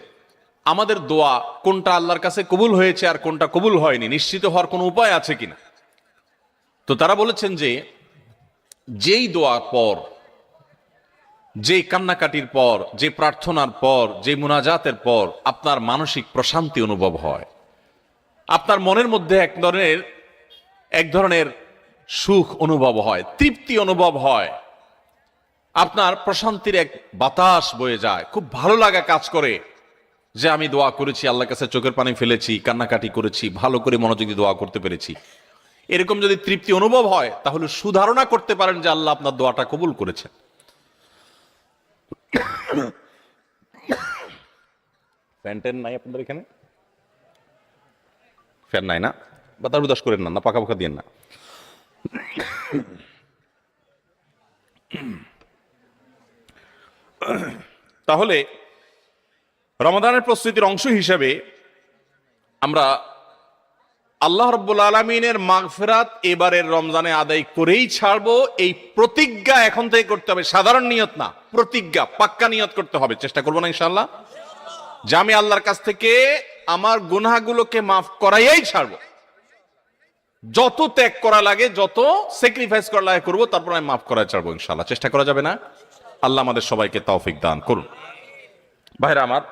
আমাদের দোয়া কোনটা আল্লাহর কাছে কবুল হয়েছে আর কোনটা কবুল হয়নি নিশ্চিত হওয়ার কোনো উপায় আছে কিনা। তো তারা বলেছেন যে যেই দোয়ার পর, যে কান্নাকাটির পর, যে প্রার্থনার পর, যে মুনাজাতের পর আপনার মানসিক প্রশান্তি অনুভব হয়, আপনার মনের মধ্যে এক ধরনের সুখ অনুভব হয়, তৃপ্তি অনুভব হয়, আপনার প্রশান্তির এক বাতাস বয়ে যায়, খুব ভালো লাগা কাজ করে, যে আমি দোয়া করেছি, আল্লাহর কাছে চোখের পানি ফেলেছি, কান্নাকাটি করেছি, ভালো করে মনোযোগী দোয়া করতে পেরেছি, এরকম যদি তৃপ্তি অনুভব হয়, তাহলে সুধারণা করতে পারেন যে আল্লাহ আপনার দোয়াটা কবুল করেছেন। ফ্যান নাই আপনাদের এখানে? ফ্যান নাই না? বাতাস উদাস করেন না, পাকা পাকা দিয়েন না। তাহলে রমাদানের প্রস্তুতির অংশ হিসেবে আমরা আল্লাহ রাব্বুল আলামিনের মাগফিরাত এবারের রমজানে আদায় করেই ছাড়বো, এই প্রতিজ্ঞা এখন থেকে করতে হবে। সাধারণ নিয়ত না, প্রতিজ্ঞা, পাক্কা নিয়ত করতে হবে। চেষ্টা করবো না ইনশাআল্লাহ, যে আমি আল্লাহর কাছ থেকে আমার গুনাহগুলোকে মাফ করাইয়াই ছাড়বো। যত ত্যাগ করা লাগে, যত স্যাক্রিফাইস করা লাগে করবো, তারপর আমি মাফ করাই ছাড়বো ইনশাআল্লাহ। চেষ্টা করা যাবে না? আল্লাহ আমাদের সবাইকে তৌফিক দান করুন। ভাইরা আমার,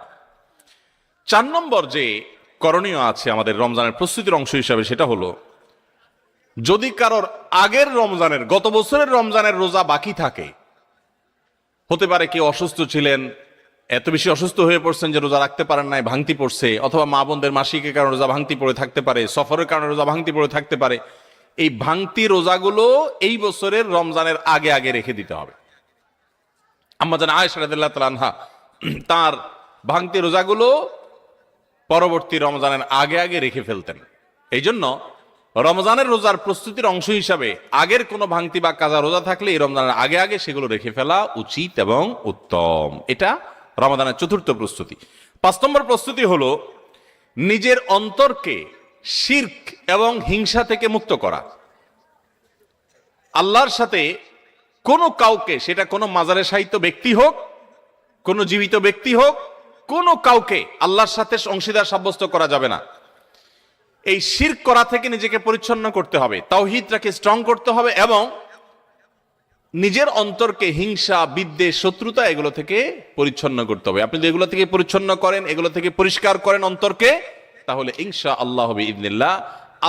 4 নম্বর যে করণীয় আছে আমাদের রমজানের প্রস্তুতির অংশ হিসাবে, সেটা হলো যদি কারোর আগের রমজানের, গত বছরের রমজানের রোজা বাকি থাকে, হতে পারে কেউ অসুস্থ ছিলেন, এত বেশি অসুস্থ হয়ে পড়ছেন যে রোজা রাখতে পারেন নাই, ভাঙতি পড়ছে, অথবা মা বোনদের মাসিকের কারণে রোজা ভাঙতি পড়ে থাকতে পারে, সফরের কারণে রোজা ভাঙতি পড়ে থাকতে পারে। এই ভাঙতি রোজাগুলো এই বছরের রমজানের আগে আগে রেখে দিতে হবে। আম্মা জান আয়েশা রাদিয়াল্লাহু তাআলা আনহা তার ভাঙতি রোজাগুলো পরবর্তী রমজানের আগে আগে রেখে ফেলতেন। এই জন্য রমজানের রোজার প্রস্তুতির অংশ হিসাবে আগের কোনো ভাঙতি বা কাজা রোজা থাকলে এই রমজানের আগে আগে সেগুলো রেখে ফেলা উচিত এবং উত্তম। এটা রমজানের চতুর্থ প্রস্তুতি। 5 নম্বর প্রস্তুতি হলো নিজের অন্তরকে শিরক এবং হিংসা থেকে মুক্ত করা। আল্লাহর সাথে কোনো কাউকে, সেটা কোনো মাজারে শায়িত ব্যক্তি হোক, কোনো জীবিত ব্যক্তি হোক, কোনো কাউকে আল্লাহর সাথে অংশীদার সাব্যস্ত করা যাবে না। এই শিরক করা থেকে নিজেকে পরিচ্ছন্ন করতে হবে, তাওহীদটাকে স্ট্রং করতে হবে এবং নিজের অন্তরকে হিংসা, বিদ্বেষ, শত্রুতা এগুলো থেকে পরিচ্ছন্ন করতে হবে। আপনি যদি এগুলো থেকে পরিচ্ছন্ন করেন, এগুলো থেকে পরিষ্কার করেন অন্তরকে, তাহলে ইনশাআল্লাহ বিইذনিল্লাহ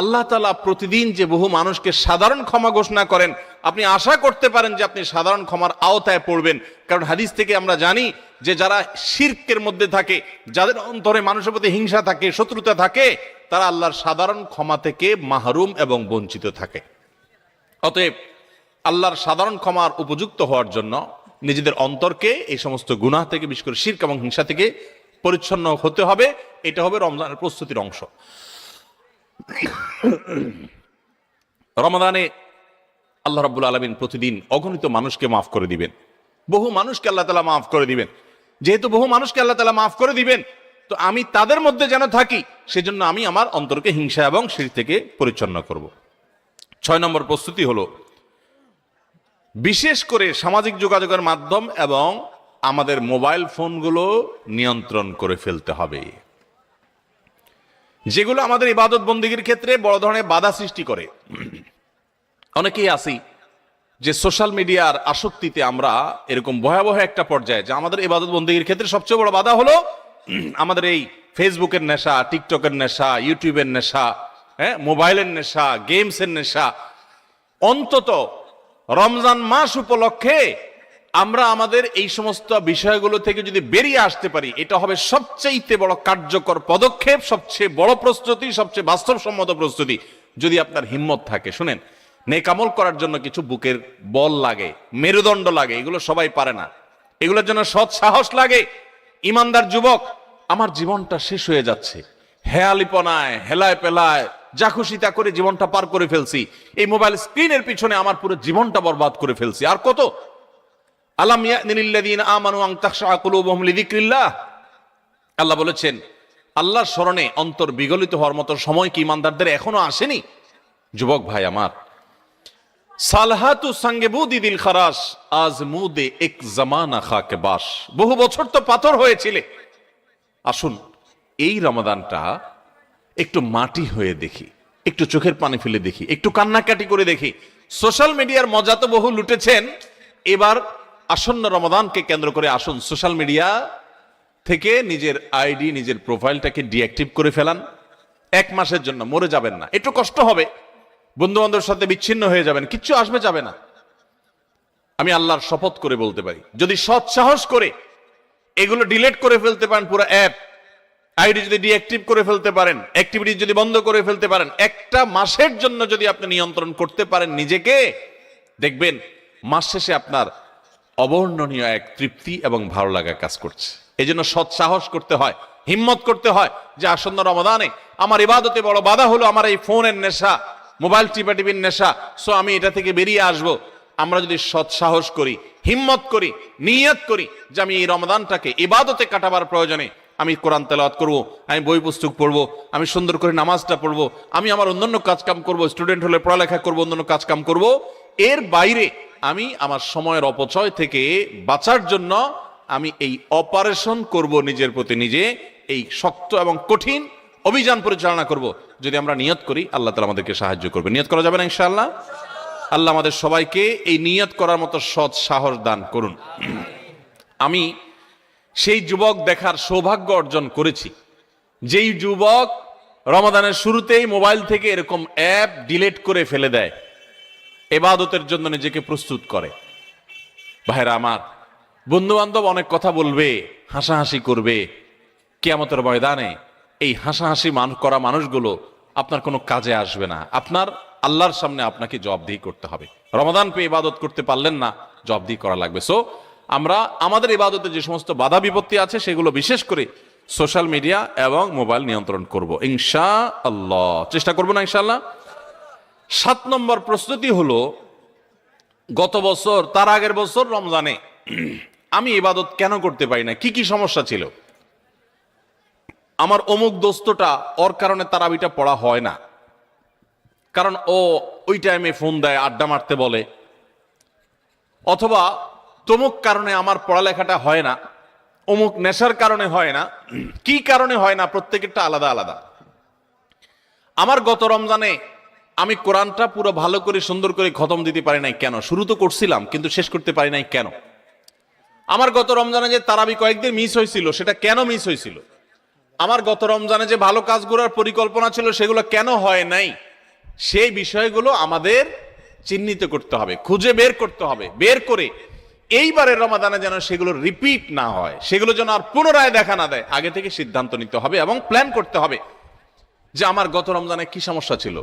আল্লাহ তাআলা প্রতিদিন যে বহু মানুষকে সাধারণ ক্ষমা ঘোষণা করেন, আপনি আশা করতে পারেন যে আপনি সাধারণ ক্ষমার আওতায় পড়বেন। কারণ হাদিস থেকে আমরা জানি যে যারা শিরকের মধ্যে থাকে, যাদের অন্তরে মানুষের প্রতি হিংসা থাকে, শত্রুতা থাকে, তারা আল্লাহর সাধারণ ক্ষমা থেকে মাহরুম এবং বঞ্চিত থাকে। অতএব আল্লাহর সাধারণ ক্ষমার উপযুক্ত হওয়ার জন্য নিজেদের অন্তরকে এই সমস্ত গুনাহ থেকে, বিশেষ করে শিরক এবং হিংসা থেকে পরিচ্ছন্ন হতে হবে। এটা হবে রমজানের প্রস্তুতির অংশ। রমাদানে আল্লাহ রাব্বুল আলামিন প্রতিদিন অগণিত মানুষকে মাফ করে দিবেন, বহু মানুষকে আল্লাহ তাআলা মাফ করে দিবেন। যেহেতু বহু মানুষকে আল্লাহ তাআলা মাফ করে দিবেন, তো আমি তাদের মধ্যে যেন থাকি, সেজন্য আমি আমার অন্তরকে হিংসা এবং শিরক থেকে পরিচ্ছন্ন করব। 6 নম্বর প্রস্তুতি হলো বিশেষ করে সামাজিক যোগাযোগের মাধ্যম এবং আমাদের মোবাইল ফোনগুলো নিয়ন্ত্রণ করে ফেলতে হবে, যেগুলো আমাদের ইবাদত বন্দেগীর ক্ষেত্রে বড় ধরনের বাধা সৃষ্টি করে। অনেকেই আছি যে সোশ্যাল মিডিয়ার আসক্তিতে আমরা এরকম ভয়াবহ একটা পর্যায়ে, যে আমাদের ইবাদত বন্দেগীর ক্ষেত্রে সবচেয়ে বড় বাধা হলো আমাদের এই ফেসবুকের নেশা, টিকটকের নেশা, ইউটিউবের নেশা, মোবাইলের নেশা, গেমসের নেশা। অন্তত রমজান মাস উপলক্ষে আমরা আমাদের এই সমস্ত বিষয়গুলো থেকে যদি বেরিয়ে আসতে পারি, এটা হবে সবচেয়ে বড় কার্যকর পদক্ষেপ, সবচেয়ে বড় প্রস্তুতি, সবচেয়ে বাস্তবসম্মত প্রস্তুতি। যদি আপনার হিম্মত থাকে, শুনেন, নেক আমল করার জন্য কিছু বুকের বল লাগে, মেরুদণ্ড লাগে, এগুলো সবাই পারে না। এগুলোর জন্য সৎ সাহস লাগে। ইমানদার যুবক, আমার জীবনটা শেষ হয়ে যাচ্ছে, হেয়ালিপনায়, হেলায় পেলায়, যা খুশি তা করে জীবনটা পার করে ফেলছি, এই মোবাইল স্ক্রিনের পিছনে আমার পুরো জীবনটা বরবাদ করে ফেলছি, আর কত? আলাম ইয়ানিল্লাযীনা আমানু আন তাখশা কুলুবুহুম লিযিকরিল্লাহ। আল্লাহ বলেছেন, আল্লাহর স্মরণে অন্তর বিগলিত হওয়ার মতো সময় কি ইমানদারদের এখনো আসেনি? যুবক ভাই আমার, সালহাতু সঙ্গে বুদি দিল খারাস আজ মুদে এক জামানা খাকে বাস। বহু বছর তো পাথর হয়েছিলে, আসুন এই রমাদানটা একটু মাটি হয়ে দেখি, একটু চোখের পানি ফেলে দেখি, একটু কান্নাকাটি করে দেখি। সোশ্যাল মিডিয়ার মজা তো বহু লুটেছেন, এবার আসন্ন রমাদানকে কেন্দ্র করে আসুন সোশ্যাল মিডিয়া থেকে নিজের আইডি, নিজের প্রোফাইলটাকে ডিঅ্যাক্টিভ করে ফেলান। 1 মাসের জন্য, মরে যাবেন না, একটু কষ্ট হবে, বন্ধু বান্ধবের সাথে বিচ্ছিন্ন হয়ে যাবেন, কিচ্ছু আসবে যাবে না। আমি আল্লাহর শপথ করে বলতে পারি, যদি সৎ সাহস করে এগুলো ডিলিট করে ফেলতে পারেন, পুরো অ্যাপ আইডি যদি ডিঅ্যাক্টিভ করে ফেলতে পারেন, অ্যাক্টিভিটি যদি বন্ধ করে ফেলতে পারেন, 1টা মাসের জন্য যদি আপনি নিয়ন্ত্রণ করতে পারেন নিজেকে, দেখবেন মাস শেষে আপনার অবর্ণনীয় এক তৃপ্তি এবং ভালো লাগা কাজ করছে। এই জন্য সৎ সাহস করতে হয়, হিম্মত করতে হয় যে আসন্ন রমাদানে আমার ইবাদতে বড় বাধা হলো আমার এই ফোনের নেশা, মোবাইল টিপাটিপির নেশা, সো আমি এটা থেকে বেরিয়ে আসব। আমরা যদি সৎ সাহস করি, হিম্মত করি, নিয়ত করি যে আমি এই রমাদানটাকে ইবাদতে কাটাবার প্রয়োজনে আমি কোরআন তেলাওয়াত করব, আমি বই পুস্তক পড়বো, আমি সুন্দর করে নামাজটা পড়বো, আমি আমার অন্যান্য কাজকাম করবো, স্টুডেন্ট হলে পড়ালেখা করবো, অন্যান্য কাজকাম করব। এর বাইরে আমি আমার সময়ের অপচয় থেকে বাঁচার জন্য আমি এই অপারেশন করব, নিজের প্রতি নিজে এই শক্ত এবং কঠিন অভিযান পরিচালনা করব। যদি আমরা নিয়ত করি, আল্লাহ তাআলা আমাদেরকে সাহায্য করবে। নিয়ত করা যাবে না ইনশাআল্লাহ? আল্লাহ আমাদের সবাইকে এই নিয়ত করার মতো সৎ সাহস দান করুন। আমি সেই যুবক দেখার সৌভাগ্য অর্জন করেছি যেই যুবক রমাদানের শুরুতেই মোবাইল থেকে এরকম অ্যাপ ডিলিট করে ফেলে দেয়, ইবাদতের জন্য নিজেকে প্রস্তুত করে, ভাইরা আমার, বন্ধু বান্ধব অনেক কথা বলবে, হাসাহাসি করবে, কিয়ামতের ময়দানে এই হাসাহাসি করা মানুষগুলো আপনার কোনো কাজে আসবে না। আপনার আল্লাহর সামনে আপনাকে জবাবদিহি করতে হবে। রমাদান পেয়ে ইবাদত করতে পারলেন না, জবাবদিহি করা লাগবে। সো আমরা আমাদের ইবাদতে যে সমস্ত বাধা বিপত্তি আছে সেগুলো বিশেষ করে সোশ্যাল মিডিয়া এবং মোবাইল নিয়ন্ত্রণ করব ইনশাআল্লাহ, চেষ্টা করবো না ইনশাআল্লাহ। 7 নম্বর প্রস্তুতি হলো, গত বছর তার আগের বছর রমজানে আমি ইবাদত কেন করতে পারি না, কি কি সমস্যা ছিল। আমার অমুক দোস্তটা, ওর কারণে তারাবিটা পড়া হয় না, কারণ ও ওই টাইমে ফোন দেয়, আড্ডা মারতে বলে, অথবা তমুক কারণে আমার পড়ালেখাটা হয় না, অমুক নেশার কারণে হয় না। কি কারণে হয় না, প্রত্যেকেরটা আলাদা আলাদা। আমার গত রমজানে আমি কোরআনটা পুরো ভালো করে সুন্দর করে খতম দিতে পারি নাই কেন, শুরু তো করছিলাম কিন্তু শেষ করতে পারি নাই কেন। আমার গত রমজানে যে তারাবি কয়েকদিন মিস হয়েছিল, সেটা কেন মিস হয়েছিল। আমার গত রমজানে যে ভালো কাজগুলোর পরিকল্পনা ছিল, সেগুলো কেন হয় নাই। সেই বিষয়গুলো আমাদের চিহ্নিত করতে হবে, খুঁজে বের করতে হবে, বের করে এইবারের রমাদানে যেন সেগুলো রিপিট না হয়, সেগুলো যেন আর পুনরায় দেখা না দেয়, আগে থেকে সিদ্ধান্ত নিতে হবে এবং প্ল্যান করতে হবে যে আমার গত রমজানে কি সমস্যা ছিল।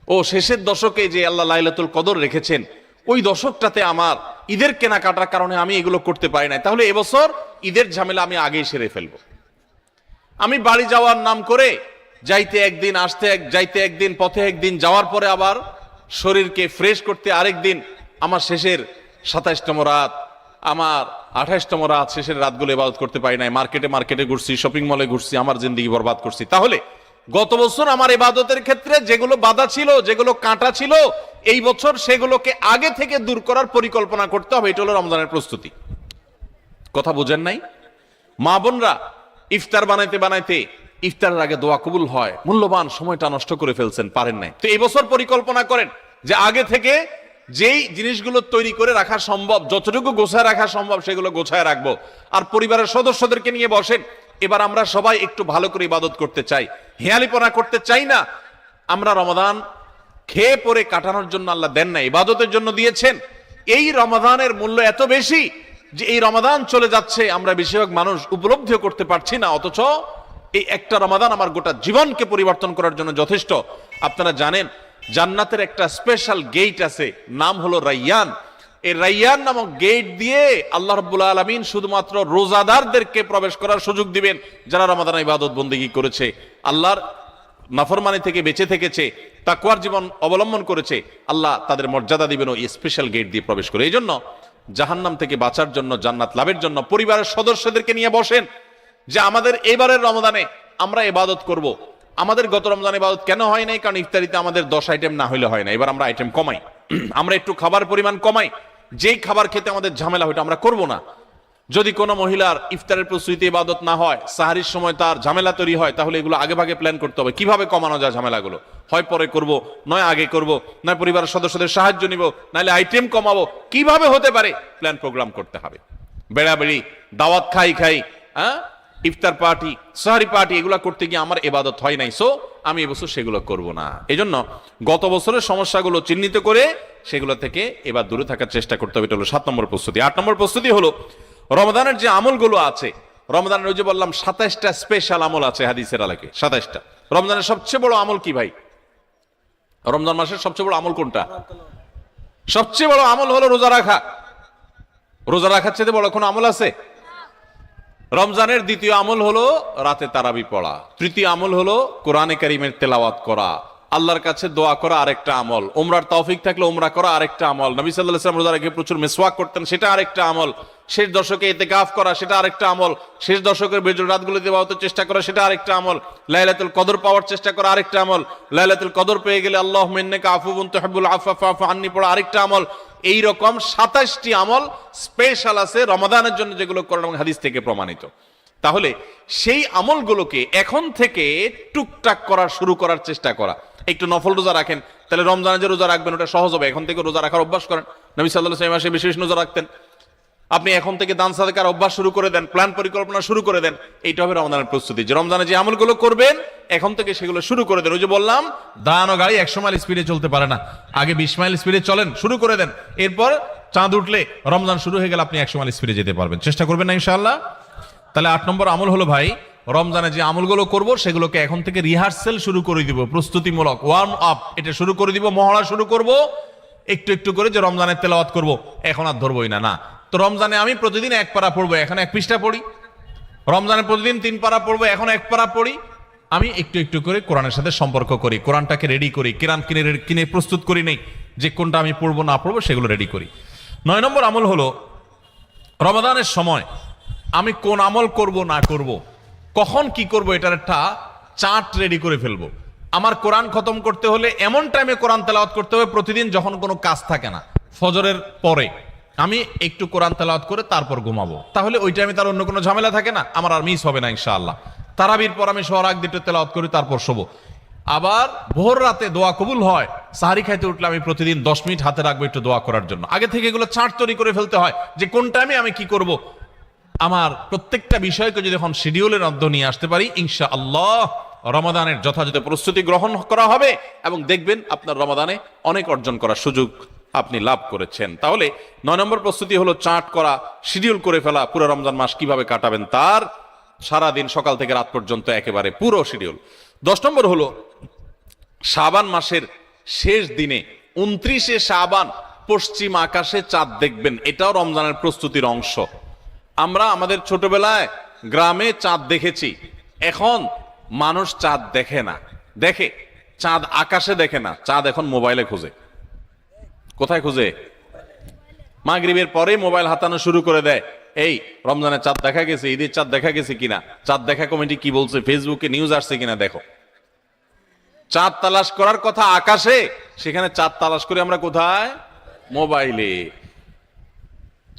ও শেষের দশকে যে আল্লাহ লাইলাতুল কদর রেখেছেন, ওই দশকটাতে আমার ঈদের কেনাকাটার কারণে আমি এগুলো করতে পারি নাই, তাহলে এবছর ঈদের ঝামেলা আমি আগেই সেরে ফেলবো। আমি বাড়ি যাওয়ার নাম করে যাইতে একদিন, আসতে যাইতে একদিন, পথে একদিন, যাওয়ার পরে আবার শরীরকে ফ্রেশ করতে আরেক দিন, আমার শেষের 27তম রাত, আমার 28তম রাত, শেষের রাতগুলো ইবাদত করতে পারি নাই, মার্কেটে ঘুরছি, শপিং মলে ঘুরছি, আমার জিন্দেগি বরবাদ করছি। তাহলে গত বছর আমার ইবাদতের ক্ষেত্রে যেগুলো বাধা ছিল, যেগুলো কাঁটা ছিল, এই বছর সেগুলোকে আগে থেকে দূর করার পরিকল্পনা করতে হবে। এটা হলো রমজানের প্রস্তুতি। কথা বুঝেন নাই? মা বোনরা ইফতার বানাইতে বানাইতে ইফতারের আগে দোয়া কবুল হয়, মূল্যবান সময়টা নষ্ট করে ফেলছেন, পারেন নাই। তো এই বছর পরিকল্পনা করেন যে আগে থেকে যেই জিনিসগুলো তৈরি করে রাখা সম্ভব, যতটুকু গোছায় রাখা সম্ভব সেগুলো গোছায় রাখবো। আর পরিবারের সদস্যদেরকে নিয়ে বসেন, এবার আমরা সবাই একটু ভালো করে ইবাদত করতে চাই, হেয়ালিপনা করতে চাই না। আমরা রমাদান খেয়ে পরে কাটানোর জন্য আল্লাহ দেন না, ইবাদতের জন্য দিয়েছেন। এই রমাদানের মূল্য এত বেশি যে এই রমাদান চলে যাচ্ছে, আমরা বেশিরভাগ মানুষ উপলব্ধিও করতে পারছি না, অথচ এই একটা রমাদান আমার গোটা জীবনকে পরিবর্তন করার জন্য যথেষ্ট। আপনারা জানেন জান্নাতের একটা স্পেশাল গেট আছে, নাম হলো রাইয়ান। এই রাইয়ান নামক গেট দিয়ে আল্লাহ রাব্বুল আলামিন শুধুমাত্র রোজাদারদেরকে প্রবেশ করার সুযোগ দিবেন, যারা রমাদান ইবাদত বন্দেগী করেছে, আল্লাহর নাফরমানি থেকে বেঁচে থেকেছে, তাকওয়ার জীবন অবলম্বন করেছে। আল্লাহ তাদের মর্যাদা দিবেন ওই স্পেশাল গেট দিয়ে প্রবেশ করে। এই জন্য জাহান্নাম থেকে বাঁচার জন্য, জান্নাত লাভের জন্য পরিবারের সদস্যদেরকে নিয়ে বসেন যে আমাদের এবারের রমাদানে আমরা ইবাদত করব। আমাদের গত রমজান ইবাদত কেন হয় নাই? কারণ ইফতারিতে আমাদের 10 আইটেম না হইলে হয় না। এবার আমরা আইটেম কমাই, আমরা একটু খাবার পরিমাণ কমাই, যেই খাবার খেতে আমাদের ঝামেলা হইটা আমরা করব না। যদি কোনো মহিলার ইফতারের প্রস্তুতিতে ইবাদত না হয়, সাহারির সময় তার ঝামেলা তৈরি হয়, তাহলে এগুলো আগে ভাগে প্ল্যান করতে হবে, কিভাবে কমানো যায় ঝামেলাগুলো। হয় পরে করব, নয় আগে করব, নয় পরিবারের সদস্যদের সাহায্য নিব, নাহলে আইটেম কমাবো, কিভাবে হতে পারে প্ল্যান প্রোগ্রাম করতে হবে। বেড়াবেড়ি, দাওয়াত খাই, ইফতার পার্টি, সাহারি পার্টি, এগুলা করতে গিয়ে আমার ইবাদত হয় নাই, সো আমি এবছর সেগুলো করব না। এই জন্য গত বছরের সমস্যাগুলো চিহ্নিত করে সেগুলো থেকে এবার দূরে থাকার চেষ্টা করতে হবে। এটা হলো 7 নম্বর প্রস্তুতি। 8 নম্বর প্রস্তুতি হলো রমাদানের যে আমলগুলো আছে, রমজানের ওই যে বললাম 27টা স্পেশাল আমল আছে হাদিসের আলোকে, 27টা। রমজানের সবচেয়ে বড় আমল কি ভাই? রমজান মাসের সবচেয়ে বড় আমল কোনটা? সবচেয়ে বড় আমল হলো রোজা রাখা। রোজা রাখার চেয়ে বড় কোনো আমল আছে? রমজানের দ্বিতীয় আমল হলো রাতে তারাবি পড়া, তৃতীয় আমল হলো কোরআনে কারীমের তেলাওয়াত করা, আল্লাহর কাছে দোয়া করা আরেকটা আমল, উমরার তৌফিক থাকলে উমরা করা আরেকটা আমল, নবী সাল্লাল্লাহু আলাইহি ওয়াসাল্লাম রোজা রেখে প্রচুর মিসওয়াক করতেন, সেটা আরেকটা আমল, শেষ দশকে ইতিকাফ করা সেটা আরেকটা আমল, শেষ দশকের বেজর রাতগুলোতে ইবাদতের চেষ্টা করা সেটা আরেকটা আমল, লাইলাতুল কদর পাওয়ার চেষ্টা করা আরেকটা আমল, লাইলাতুল কদর পেয়ে গেলে আল্লাহুম্মা ইন্নাকা আফুউন তুহিব্বুল আফওয়া ফা'ফু আন্নী পড়া আরেকটা আমল। এই রকম 27টি আমল স্পেশাল আছে রমাদানের জন্য, যেগুলো কোরআন এবং হাদিস থেকে প্রমাণিত। তাহলে সেই আমলগুলোকে এখন থেকে টুকটাক করা শুরু করার চেষ্টা করা। একটু নফল রোজা রাখেন, তাহলে রমজানে যে রোজা রাখবেন ওটা সহজ হবে। এখন থেকে রোজা রাখার অভ্যাস করেন। নবী সাল্লাল্লাহু আলাইহি ওয়াসাল্লাম বেশি বেশি রোজা রাখতেন। আপনি এখন থেকে দান সাদাকার অভ্যাস শুরু করে দেন, প্ল্যান পরিকল্পনা শুরু করে দেন। এইটা হবে রমজানের প্রস্তুতি, যে রমজানে যে আমলগুলো করবেন এখন থেকে সেগুলো শুরু করে দেন। ওই যে বললাম, দাঁড়ানো গাড়ি 100 মাইল স্পিডে চলতে পারে না, আগে 20 মাইল স্পিডে চলেন, শুরু করে দেন। এরপর চাঁদ উঠলে রমজান শুরু হয়ে গেলে আপনি 100 মাইল স্পিডে যেতে পারবেন। চেষ্টা করবেন না ইনশাআল্লাহ? তাহলে 8 নম্বর আমল হলো ভাই, রমজানে যে আমলগুলো করব সেগুলোকে এখন থেকে রিহার্সেল শুরু করে দিব, প্রস্তুতিমূলক ওয়ার্ম আপ এটা শুরু করে দিব, মহড়া শুরু করব একটু একটু করে, যে রমজানের তেলাওয়াত করব এখন আর ধরবই না। না তো রমজানে আমি প্রতিদিন 1 পারা পড়বো, এখন 1 পৃষ্ঠা পড়ি। রমজানে প্রতিদিন 3 পারা পড়বো, এখন 1 পারা পড়ি। আমি একটু একটু করে কোরআনের সাথে সম্পর্ক করি, কোরআনটাকে রেডি করি, কোরআন কিনে প্রস্তুত করি নেই যে কোনটা আমি পড়বো না পড়বো, সেগুলো রেডি করি। 9 নম্বর আমল হলো, রমাদানের সময় আমি কোন আমল করব না করব, কখন কি করব, এটার একটা চার্ট রেডি করে ফেলবো। আমার কোরআন খতম করতে হলে এমন টাইমে কোরআন তেলাওয়াত করতে হবে প্রতিদিন যখন কোনো কাজ থাকে না, ফজরের পরে আমি একটু কোরআন তেলাওয়াত করে তারপর ঘুমাবো, তাহলে ওই টাইমে তার অন্য কোনো ঝামেলা থাকে না, আমার আর মিস হবে না ইনশাআল্লাহ। তারাবির পর আমি শোয়ার আগ দিয়ে তেলাওয়াত করি, তারপর শোবো। আবার ভোর রাতে দোয়া কবুল হয়, সাহারি খাইতে উঠলে আমি প্রতিদিন 10 মিনিট হাতে রাখবো একটু দোয়া করার জন্য। আগে থেকে এগুলো চার্ট তৈরি করে ফেলতে হয় যে কোন টাইমে আমি কি করব। আমার প্রত্যেকটা বিষয়কে যদি এখন শিডিউলের মধ্যে নিয়ে আসতে পারি, ইনশাআল্লাহ রমাদানের যথাযথ প্রস্তুতি গ্রহণ করা হবে এবং দেখবেন আপনার রমাদানে অনেক অর্জন করার সুযোগ আপনি লাভ করেছেন। তাহলে 9 নম্বর প্রস্তুতি হলো চার্ট করা, শিডিউল করে ফেলা, পুরো রমজান মাস কিভাবে কাটাবেন তার সারা দিন সকাল থেকে রাত পর্যন্ত একেবারে পুরো শিডিউল। 10 নম্বর হলো শাবান মাসের শেষ দিনে 29শে শাবান পশ্চিম আকাশে চাঁদ দেখবেন, এটাও রমজানের প্রস্তুতির অংশ। আমরা আমাদের ছোটবেলায় গ্রামে চাঁদ দেখেছি, এখন মানুষ চাঁদ দেখে না, দেখে চাঁদ আকাশে দেখে না, চাঁদ এখন মোবাইলে খোঁজে। কোথায় খুঁজে? মাগরিবের পরে মোবাইল হাতানো শুরু করে দেয়, এই রমজানের চাঁদ দেখা গেছে, ঈদের চাঁদ দেখা গেছে কিনা, চাঁদ দেখা কমিটি কি বলছে, ফেসবুকে নিউজ আসছে কিনা দেখো। চাঁদ তালাশ করার কথা আকাশে, সেখানে চাঁদ তালাশ করে আমরা কোথায়? মোবাইলে।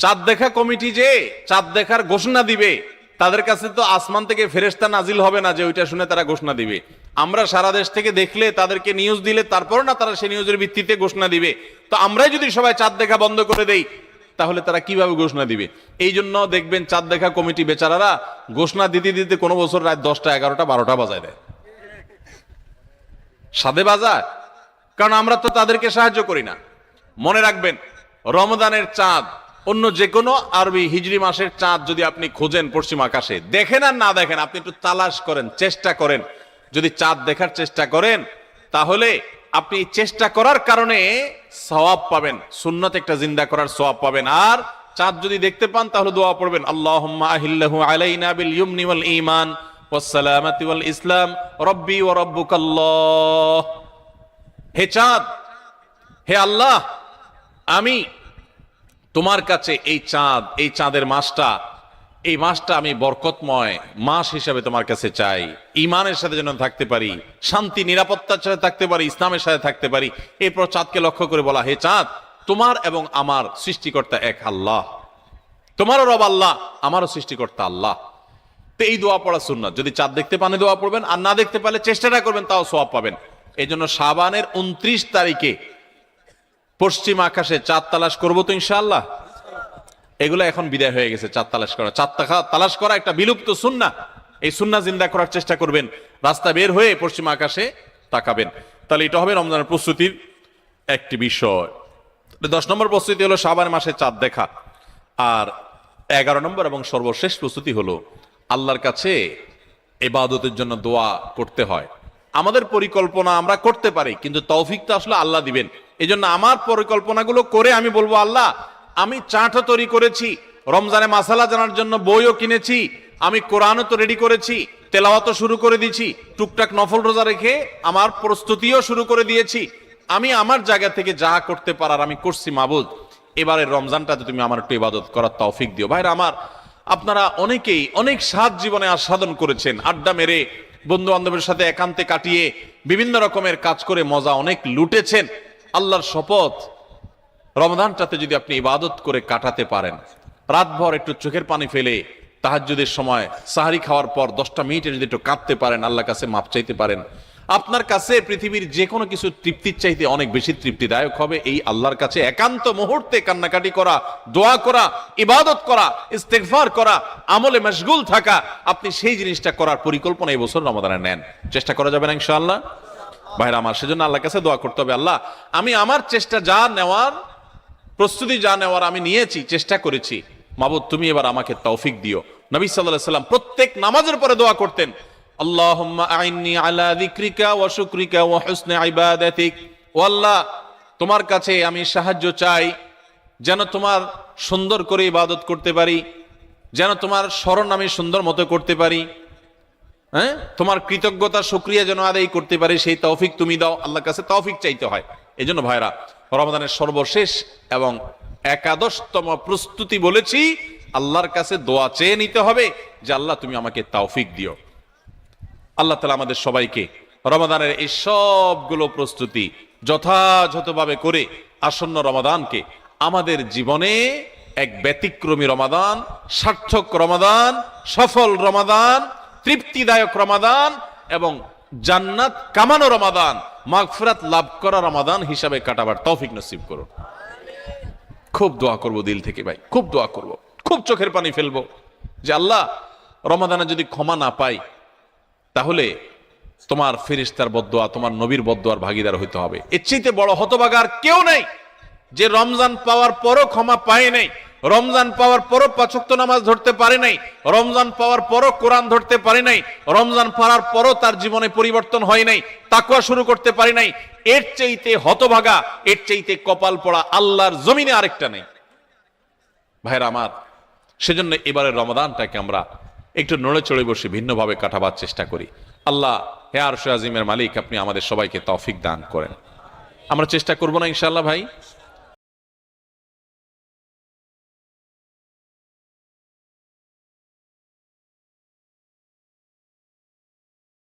চাঁদ দেখা কমিটি যে চাঁদ দেখার ঘোষণা দিবে, তাদের কাছে তো আসমান থেকে ফেরেশতা নাজিল হবে না যে ওইটা শুনে তারা ঘোষণা দিবে। আমরা সারা দেশ থেকে দেখলে, তাদেরকে নিউজ দিলে তারপর না তারা সেই নিউজের ভিত্তিতে ঘোষণা দিবে। তো আমরাই যদি সবাই চাঁদ দেখা বন্ধ করে দেই তাহলে তারা কিভাবে ঘোষণা দিবে? এই জন্য দেখবেন চাঁদ দেখা কমিটি বেচারারা ঘোষণা দিতে দিতে কোনো বছর রাত 10টা 11টা 12টা বাজায় দেয়, সাদে বাজায়, কারণ আমরা তো তাদেরকে সাহায্য করি না। মনে রাখবেন, রমজানের চাঁদ অন্য যে কোনো আরবি হিজরি মাসের চাঁদ যদি আপনি খোঁজেন পশ্চিম আকাশে, দেখেন আর না দেখেন, আপনি একটু তালাশ করেন, চেষ্টা করেন, যদি চাঁদ দেখার চেষ্টা করেন তাহলে আপনি চেষ্টা করার কারণে সওয়াব পাবেন, সুন্নাত একটা জিন্দা করার সওয়াব পাবেন। আর চাঁদ যদি দেখতে পান তাহলে দোয়া পড়বেন, আল্লাহুম্মা আহিল্লাহু আলাইনা বিল ইয়ুমনি ওয়াল ঈমান ওয়াস সালামাতি ওয়াল ইসলাম রব্বি ওয়া রাব্বুকাল্লাহ। হে চাঁদ, হে আল্লাহ, আমি তোমার কাছে এই চাঁদ, এই চাঁদের মাসটা, এই মাসটা আমি বরকতময় মাস হিসাবে তোমার কাছে চাই, ঈমানের সাথে যেন থাকতে পারি, শান্তি নিরাপত্তার সাথে থাকতে পারি, ইসলামের সাথে থাকতে পারি। এরপর চাঁদকে লক্ষ্য করে বলা, হে চাঁদ, তোমার এবং আমার সৃষ্টিকর্তা এক আল্লাহ, তোমারও রব আল্লাহ, আমারও সৃষ্টিকর্তা আল্লাহ। তো এই দোয়া পড়া সুন্নাত। যদি চাঁদ দেখতে পান দোয়া পড়বেন, আর না দেখতে পারলে চেষ্টাটা করবেন, তাও সওয়াব পাবেন। এই জন্য শাবানের 29 তারিখে পশ্চিম আকাশে চাঁদ তালাশ করবো তো ইনশাআল্লাহ। এগুলো এখন বিদায় হয়ে গেছে, চাঁদ তালাশ করা। চাঁদ তালাশ করা একটা বিলুপ্ত সুন্নাহ, এই সুন্নাহ জিন্দা করার চেষ্টা করবেন। রাস্তা বের হয়ে পশ্চিম আকাশে তাকাবেন, তাহলে এটা হবে রমজানের প্রস্তুতির একটি বিষয়। 10 নম্বর প্রস্তুতি হলো শাবান মাসে চাঁদ দেখা। আর 11 নম্বর এবং সর্বশেষ প্রস্তুতি হলো আল্লাহর কাছে ইবাদতের জন্য দোয়া করতে হয়। আমাদের পরিকল্পনা আমরা করতে পারি, কিন্তু তৌফিকটা আসলে আল্লাহ দিবেন। এই জন্য আমার পরিকল্পনাগুলো করে আমি বলবো, আল্লাহ আমি চার্টও তৈরি করেছি, রমজানে মাসালা জানার জন্য বইও কিনেছি, আমি কোরআনও তো রেডি করেছি, তেলাওয়াতও শুরু করে দিয়েছি, টুকটাক নফল রোজা রেখে আমার প্রস্তুতিও শুরু করে দিয়েছি। আমি আমার জায়গা থেকে যা করতে পারার আমি করছি। মাবুদ, এবারের রমজানটাতে তুমি আমার একটু ইবাদত করার তৌফিক দিও। ভাইরা আমার, আপনারা অনেকেই অনেক স্বাদ জীবনে আস্বাদন করেছেন, আড্ডা মেরে বন্ধু বান্ধবের সাথে একান্তে কাটিয়ে বিভিন্ন রকমের কাজ করে মজা অনেক লুটেছেন। আল্লাহর শপথ, রমজানটাতে যদি আপনি ইবাদত করে কাটাতে পারেন, রাতভর একটু চোখের পানি ফেলে তাহাজ্জুদের সময় সাহারি খাওয়ার পর 10টা মিনিটে যদি একটু কাঁদতে পারেন, আল্লাহর কাছে মাপ চাইতে পারেন, আপনার কাছে পৃথিবীর যে কোনো কিছু তৃপ্তির চাইতে অনেক বেশি তৃপ্তিদায়ক হবে এই আল্লাহর কাছে একান্ত মুহূর্তে কান্নাকাটি করা, দোয়া করা, ইবাদত করা, ইস্তেগফার করা, আমলে মশগুল থাকা। আপনি সেই জিনিসটা করার পরিকল্পনা এই বছর রমাদানে নেন। চেষ্টা করা যাবে না ইনশাআল্লাহ? ভাইরা আমার, সেজন্য আল্লাহর কাছে দোয়া করতে হবে, আল্লাহ আমি আমার চেষ্টা যা নেওয়ার, প্রস্তুতি যা নেওয়ার আমি নিয়েছি, চেষ্টা করেছি, মাবুদ তুমি এবার আমাকে তৌফিক দিও। নবী সাল্লাল্লাহু আলাইহি সাল্লাম প্রত্যেক নামাজের পরে দোয়া করতেন, আল্লাহুম্মা আইন্নি আলা যিকরিকা ওয়া শুকরিকা ওয়া হুসনি ইবাদাতিক। ও আল্লাহ, তোমার কাছে আমি সাহায্য চাই যেন তোমার সুন্দর করে ইবাদত করতে পারি, যেন তোমার স্মরণ আমি সুন্দর মতো করতে পারি, হ্যাঁ, তোমার কৃতজ্ঞতা শুকরিয়া যেন আদায় করতে পারি, সেই তৌফিক তুমি দাও। আল্লাহর কাছে তৌফিক চাইতে হয়। এই জন্য ভাইরা, রমাদানের সর্বশেষ এবং একাদশতম প্রস্তুতি বলেছি, আল্লাহর কাছে দোয়া চেয়ে নিতে হবে যে আল্লাহ তুমি আমাকে তৌফিক দিও। আল্লাহ তাআলা আমাদের সবাইকে রমাদানের এই সবগুলো প্রস্তুতি যথাযথভাবে করে আসন্ন রমাদানকে আমাদের জীবনে এক ব্যতিক্রমী রমাদান, সার্থক রমাদান, সফল রমাদান, তৃপ্তিদায়ক রমাদান এবং জান্নাত কামানো রমাদান, মাগফিরাত লাভ করা রমাদান হিসাবে কাটাবার তৌফিক নসিব করুন। খুব দোয়া করব দিল থেকে ভাই, খুব দোয়া করব, খুব চোখের পানি ফেলবো যে আল্লাহ রমাদানে যদি ক্ষমা না পাই তাহলে তোমার ফেরেশতার বদদোয়া, তোমার নবীর বদদোয়ার ভাগীদার হইতে হবে। এর চাইতে বড় হতভাগা আর কেউ নেই যে রমজান পাওয়ার পরও ক্ষমা পায় নাই, রমজান পাওয়ার পরও পাঁচ ওয়াক্ত নামাজ ধরতে পারে নাই, রমজান পাওয়ার পরও কোরআন ধরতে পারে নাই, রমজান পাওয়ার পরও তার জীবনে পরিবর্তন হয় নাই, তাকওয়া শুরু করতে পারে নাই। এর চাইতে হতভাগা, এর চাইতে কপাল পড়া আল্লাহর জমিনে আরেকটা নেই ভাইরা আমার। সেজন্য এবারের রমাদানটাকে আমরা একটু নড়ে চড়ে বসে ভিন্নভাবে কাটাবার চেষ্টা করি। আল্লাহ হে আরশ আজিমের মালিক, আপনি আমাদের সবাইকে তৌফিক দান করেন। আমরা চেষ্টা করব না ইনশাআল্লাহ ভাই?